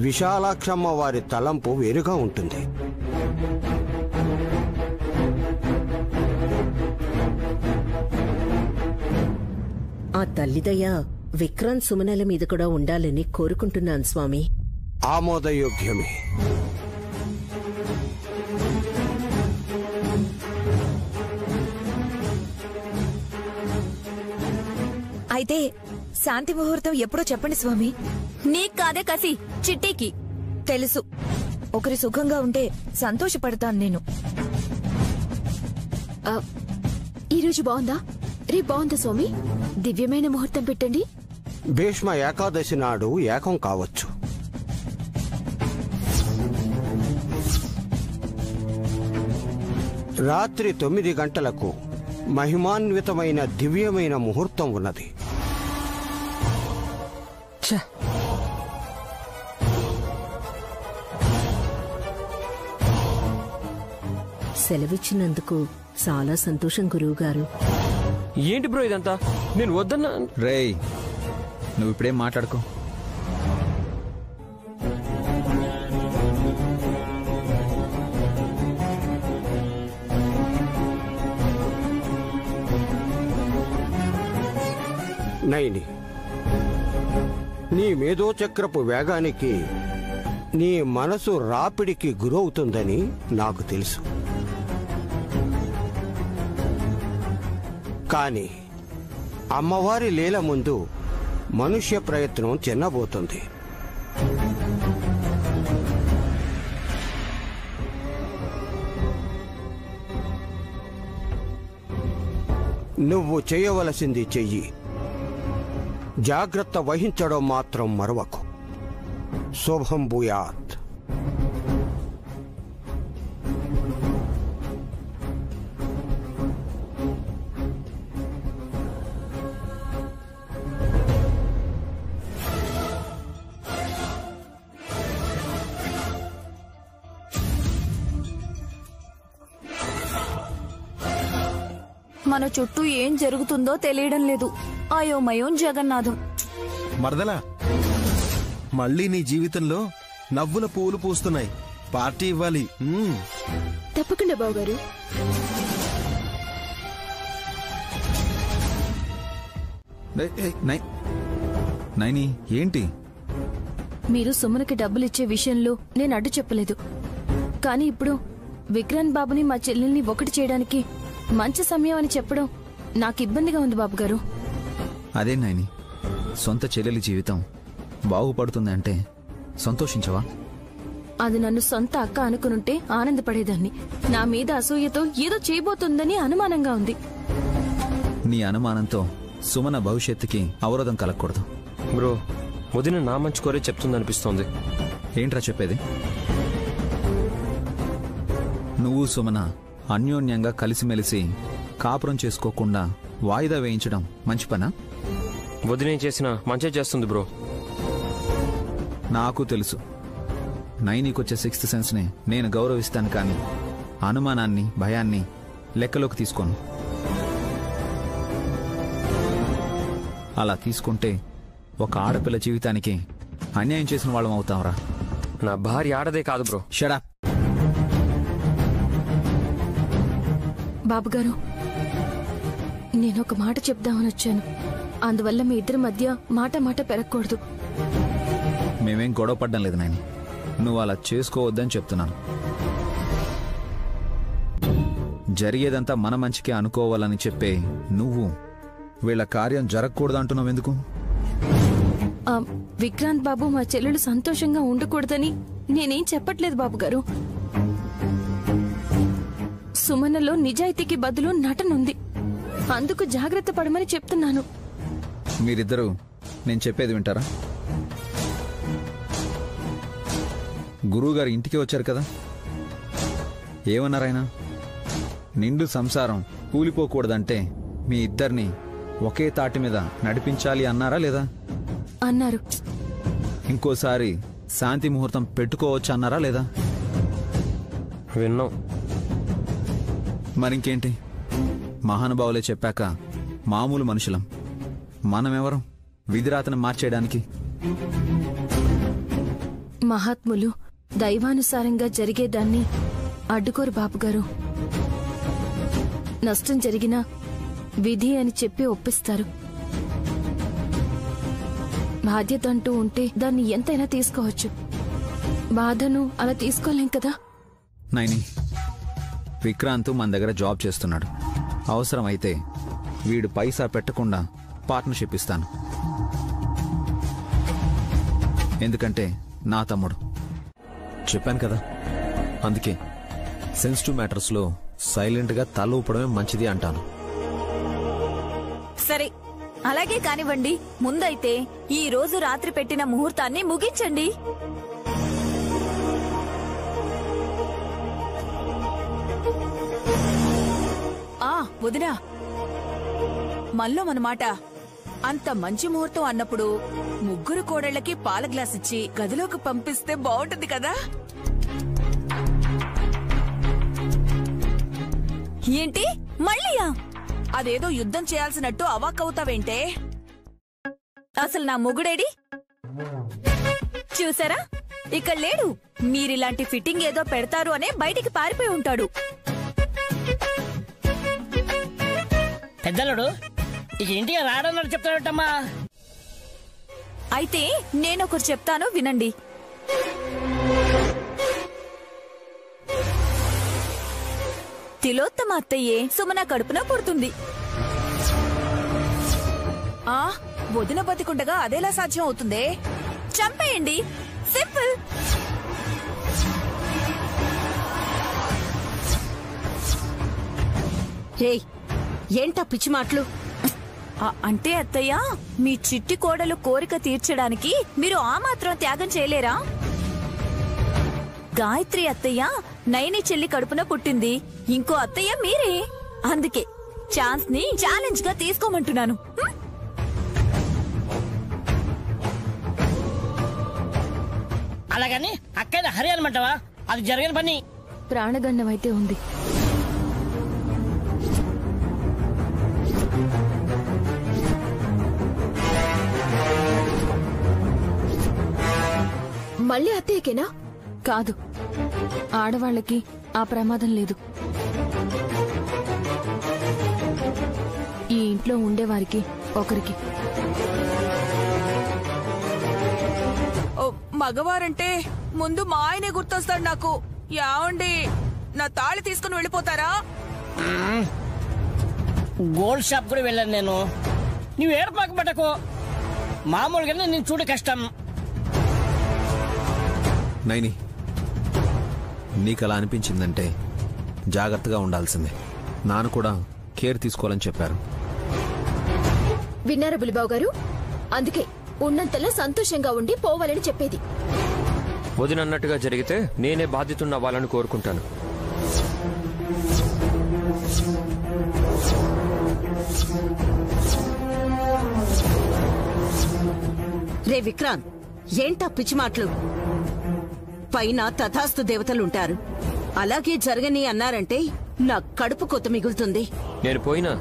విశాలాక్షమ్మ వారి తలంపు వేరుగా ఉంటుంది. ఆ తల్లిదయ్య విక్రాంత్ సుమనల మీద కూడా ఉండాలని కోరుకుంటున్నాను స్వామి. ఆమోదయోగ్యమే. అయితే శాంతి ముహూర్తం ఎప్పుడో చెప్పండి స్వామి. నీకు కాదే కసి, చిట్టీకి తెలుసు. ఒకరి సుఖంగా ఉంటే సంతోషపడతాను నేను. ఈరోజు బాగుందా? రేపు బాగుందా స్వామి? దివ్యమైన ముహూర్తం పెట్టండి. భీష్మ ఏకాదశి నాడు ఏకం కావచ్చు. రాత్రి 9 గంటలకు మహిమాన్వితమైన దివ్యమైన ముహూర్తం ఉన్నది. సెలవిచ్చినందుకు చాలా సంతోషం గురువుగారు. ఏంటి బ్రో ఇదంతా? నేను వద్దన్నా. రేయ్, నువ్వు ఇప్పుడేం మాట్లాడుకో. నైని, నీ మేధోచక్రపు వేగానికి నీ మనసు రాపిడికి గురవుతుందని నాకు తెలుసు. కాని అమ్మవారి లీల ముందు మనుష్య ప్రయత్నం చిన్నబోతుంది. నువ్వు చేయవలసింది చెయ్యి. జాగ్రత్త వహించడం మాత్రం మరవకు. శుభం భూయాత్. మన చుట్టూ ఏం జరుగుతుందో తెలియడం లేదు. అయోమయం జగన్నాథం. మరదలా, మళ్ళీ నీ జీవితంలో నవ్వుల పూలు పూస్తున్నాయి. పార్టీ ఇవ్వాలి. తప్పకుండా బావగారు. నైని, ఏంటి? మీరు సుమనకి డబ్బులిచ్చే విషయంలో నేను అడ్డు చెప్పలేదు. కానీ ఇప్పుడు విక్రాంత్ బాబుని మా చెల్లెల్ని ఒకటి చేయడానికి మంచి సమయం అని చెప్పడం నాకు ఇబ్బందిగా ఉంది బాబుగారు. అదే నైని, సొంత చెల్లెలి జీవితం బాగుపడుతుంది అంటే సంతోషించవా? అది నన్ను సొంత అక్క అనుకునుంటే ఆనందపడేదాన్ని. నా మీద అసూయతో ఏదో చేయబోతుందని అనుమానంగా ఉంది. నీ అనుమానంతో సుమన భవిష్యత్తుకి అవరోధం కలగకూడదు. బ్రో, వదిన నా మంచి కోరే చెప్తుందనిపిస్తోంది. ఏంట్రా చెప్పేది? నువ్వు సుమన అన్యోన్యంగా కలిసిమెలిసి కాపురం చేసుకోకుండా వాయిదా వేయించడం మంచి పనా? వదిన చేసిన మంచి చేస్తుంది బ్రో. నాకు తెలుసు. నైనీకొచ్చే 6th సెన్స్ ని నేను గౌరవిస్తాను, కానీ అనుమానాన్ని, భయాన్ని లెక్కలోకి తీసుకోను. అలా తీసుకుంటే ఒక ఆడపిల్ల జీవితానికి అన్యాయం చేసిన వాళ్ళం అవుతాంరా. నా భార్య ఆడదే కాదు బ్రో. షడా. బాబుగారు, నేనొక మాట చెప్దామని వచ్చాను. అందువల్ల మీ ఇద్దరి మధ్య మాట పెరగకూడదు. మేమేం గొడవ పడ్డం లేదు నాయని. నువ్వు అలా చేసుకోవద్దని చెప్తున్నాను. జరిగేదంతా మన మంచికే అనుకోవాలని చెప్పే నువ్వు వీళ్ళ కార్యం జరగకూడదు అంటున్నావు ఎందుకు? విక్రాంత్ బాబు మా చెల్లెలు సంతోషంగా ఉండకూడదని నేనేం చెప్పట్లేదు బాబు గారు. సుమనలో నిజాయితీకి బదులు నటనుంది. అందుకు జాగ్రత్త పడమని చెప్తున్నాను. మీరిద్దరూ నేను చెప్పేది వింటారా? గురువుగారు ఇంటికి వచ్చారు కదా, ఏమన్నారాయన? నిండు సంసారం కూలిపోకూడదంటే మీ ఇద్దరిని ఒకే తాటి మీద నడిపించాలి అన్నారా లేదా? అన్నారు. ఇంకోసారి శాంతి ముహూర్తం పెట్టుకోవచ్చు అన్నారా లేదా? విన్నాం. మరింకేంటి, మహానుభావులే చెప్పాక మామూలు మనుషులం. మనమెవరం విధిరాతను మార్చేయడానికి? మహాత్ములు దైవానుసారంగా జరిగేదాన్ని అడ్డుకోరు బాబుగారు. నష్టం జరిగినా విధి అని చెప్పి ఒప్పిస్తారు. బాధ్యత అంటూ ఉంటే దాన్ని ఎంతైనా తీసుకోవచ్చు. బాధను అలా తీసుకోలేం కదా. నైని, విక్రాంత్ మన దగ్గర జాబ్ చేస్తున్నాడు. అవసరమైతే వీడు పైసా పెట్టకుండా పార్ట్నర్షిప్ ఇస్తాను. ఎందుకంటే నా తమ్ముడు. చెప్పాను కదా, అందుకే సెన్సిటివ్ మ్యాటర్స్లో సైలెంట్గా తల ఊపడమే మంచిది అంటాను. సరే, అలాగే కానివ్వండి. ముందైతే ఈ రోజు రాత్రి పెట్టిన ముహూర్తాన్ని ముగించండి. వదినా, మల్లో మనమాట. అంత మంచి ముహూర్తం అన్నప్పుడు ముగ్గురు కోడళ్లకి పాల గ్లాస్ ఇచ్చి గదిలోకి పంపిస్తే బాగుంటుంది కదా. ఏంటి మళ్ళీయా? అదేదో యుద్ధం చేయాల్సినట్టు అవాక్కవుతావేంటే? అసలు నా మొగుడేడి? చూసారా, ఇక్కడ లేడు. మీరిలాంటి ఫిట్టింగ్ ఏదో పెడతారు అనే బయటికి పారిపోయి ఉంటాడు. పెద్దలుడు ఇక ఇంటికి రాడన్నాడు చెప్తాడమ్మా. అయితే నేనొకరు చెప్తాను, వినండి. తిలోత్తమ అత్తయ్యే సుమన కడుపున పుడుతుంది. వదిన బతికుండగా అదేలా సాధ్యం అవుతుందే? చంపేయండి, సింపుల్. రే, ఏంటా పిచ్చి మాటలు? అంటే అత్తయ్య, మీ చిట్టి కోడలు కోరిక తీర్చడానికి మీరు ఆ మాత్రం త్యాగం చేయలేరా? గాయత్రి అత్తయ్య నైని చెల్లి కడుపున పుట్టింది. ఇంకో అత్తయ్య మీరే. అందుకే ఛాన్స్ ని ఛాలెంజ్ గా తీసుకోమంటున్నాను. అలాగని అక్కయ్య హరి అనమంటావా? అది జరిగిన పని. ప్రాణగండం అయితే ఉంది. మళ్ళీ అత్తయ్యకేనా? కాదు, ఆడవాళ్లకి ఆ ప్రమాదం లేదు. ఈ ఇంట్లో ఉండేవారికి ఒకరికి. మగవారంటే ముందు మా ఆయనే గుర్తొస్తాడు నాకు. యావండి, నా తాళి తీసుకుని వెళ్ళిపోతారా? గోల్డ్ షాప్ కూడా వెళ్ళాను నేను. నువ్వు ఏర్పాటు పట్టకు. మామూలుగానే నేను చూడ కష్టం. నైని, నీకలా అనిపించిందంటే జాగ్రత్తగా ఉండాల్సిందే. నాన్న కూడా కేర్ తీసుకోవాలని చెప్పారు. విన్నారా బులిబాబు గారు? అందుకే ఉన్నంతలో సంతోషంగా ఉండి పోవాలని చెప్పేది. వదినన్నట్టుగా జరిగితే నేనే బాధ్యతన్న వాళ్ళని కోరుకుంటాను. రే విక్రాంత్, ఏంటా పిచ్చి మాటలు? పైన తథాస్తు దేవతలుంటారు. అలాగే జరగని అన్నారంటే నా కడుపు కొత్త మిగులుతుంది. నేను పోయినా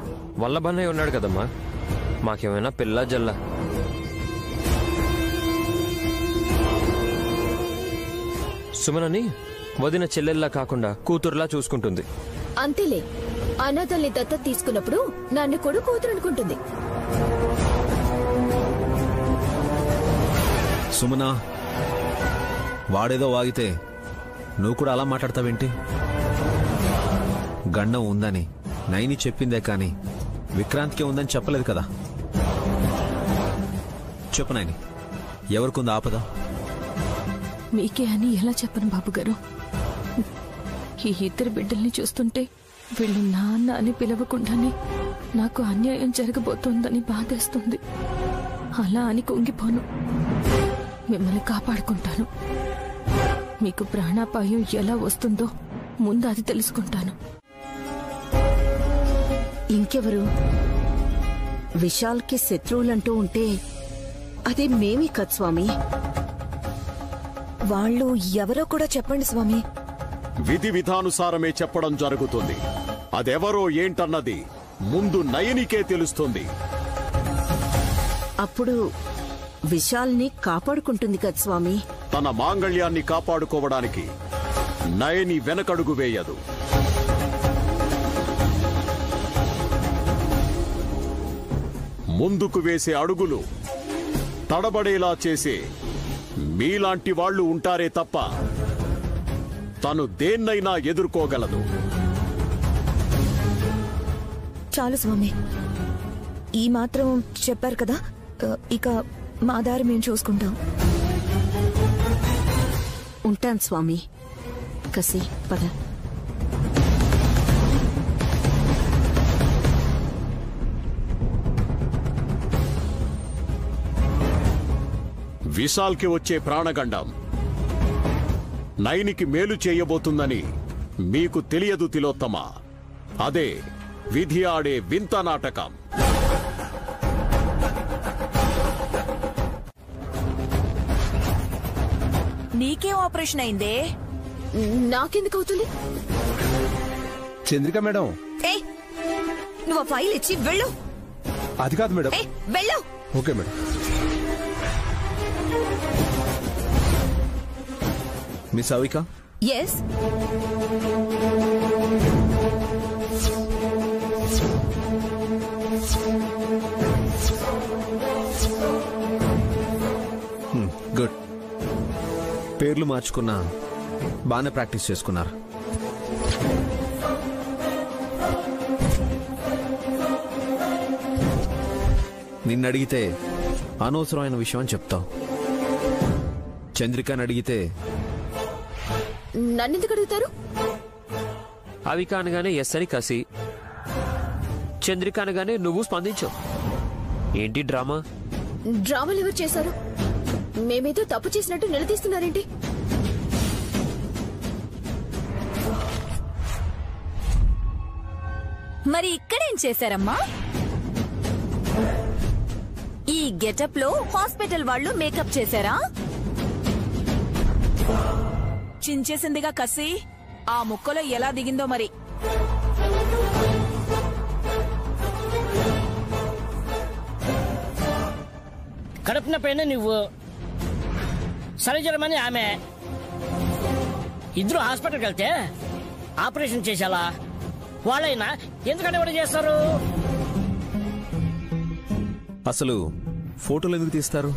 వల్లభన్నయ్య ఉన్నాడు కదమ్మా. మాకేమైనా పిల్ల జల్ల. సుమనని వదిన చెల్లెల్లా కాకుండా కూతురులా చూసుకుంటుంది. అంతేలే, అనాథల్ని దత్తత తీసుకున్నప్పుడు నన్ను కూడా కూతురు అనుకుంటుంది. సుమనా, వాడేదో వాగితే నువ్వు కూడా అలా మాట్లాడతావేంటి? గండం ఉందని నైని చెప్పిందే కాని విక్రాంత్కే ఉందని చెప్పలేదు కదా. చెప్పు నైని, ఎవరికుంది ఆపద? మీకే అని ఎలా చెప్పను బాబుగారు. ఈ ఇద్దరు బిడ్డల్ని చూస్తుంటే వీళ్ళు నాన్న అని పిలవకుండానే నాకు అన్యాయం జరగబోతోందని బాధేస్తుంది. అలా అని కుంగిపోను. మిమ్మల్ని కాపాడుకుంటాను. మీకు ప్రాణాపాయం ఎలా వస్తుందో ముందు అది తెలుసుకుంటాను. ఇంకెవరు? విశాల్కి శత్రువులంటూ ఉంటే అదే మేమే కదా స్వామి. వాళ్ళు ఎవరో కూడా చెప్పండి స్వామి. విధి విధానుసారమే చెప్పడం జరుగుతుంది. అదెవరో ఏంటన్నది ముందు నయనికే తెలుస్తుంది. అప్పుడు విశాల్ని కాపాడుకుంటుంది కదా స్వామి. తన మాంగళ్యాన్ని కాపాడుకోవడానికి నయని వెనకడుగు వేయదు. ముందుకు వేసే అడుగులు తడబడేలా చేసే మీలాంటి వాళ్లు ఉంటారే తప్ప తను దేన్నైనా ఎదుర్కోగలదు. చాలు స్వామి, ఈ మాత్రం చెప్పారు కదా. ఇక మా దారి మేము చూసుకుంటాం. ఉంటాను స్వామి. కసి పద. విశాల్కి వచ్చే ప్రాణగండం నైనికి మేలు చేయబోతుందని మీకు తెలియదు తిలోత్తమ. అదే విధి ఆడే వింత నాటకం. నీకేం ఆపరేషన్ అయిందే? నాకెందుకు అవుతుంది? చంద్రిక మేడం. ఏయ్, నువ్వు ఆ ఫైల్ ఇచ్చి వెళ్ళు. అది కాదు మేడం. వెళ్ళు. Okay madam. Miss Avika. Yes. Good. పేర్లు మార్చుకున్నా బాగానే ప్రాక్టీస్ చేసుకున్నారు. నిన్నడిగితే అనవసరమైన విషయం అని చెప్తావు. చంద్రికని అడిగితే నన్నెందుకు అడుగుతారు? అవి కానగానే ఎస్ అని కసి, చంద్రిక అనగానే నువ్వు స్పందించావు. ఏంటి డ్రామా? డ్రామాలు ఎవరు చేశారు? మేమేదో తప్పు చేసినట్టు నిలదీస్తున్నారేంటి? మరి ఇక్కడేం చేశారమ్మా? ఈ గెటప్ లో హాస్పిటల్ వాళ్ళు మేకప్ చేశారా? చించేసిందిగా కసి. ఆ ముక్కలో ఎలా దిగిందో మరి. కడుపు నొప్పైనా నువ్వు, సరిజరమని ఆమె, ఇద్దరు హాస్పిటల్కి వెళ్తే ఆపరేషన్ చేసేలా వాళ్ళైనా ఎందుకంటే ఎవరు చేస్తారు? అసలు ఫోటోలు ఎందుకు తీస్తారు?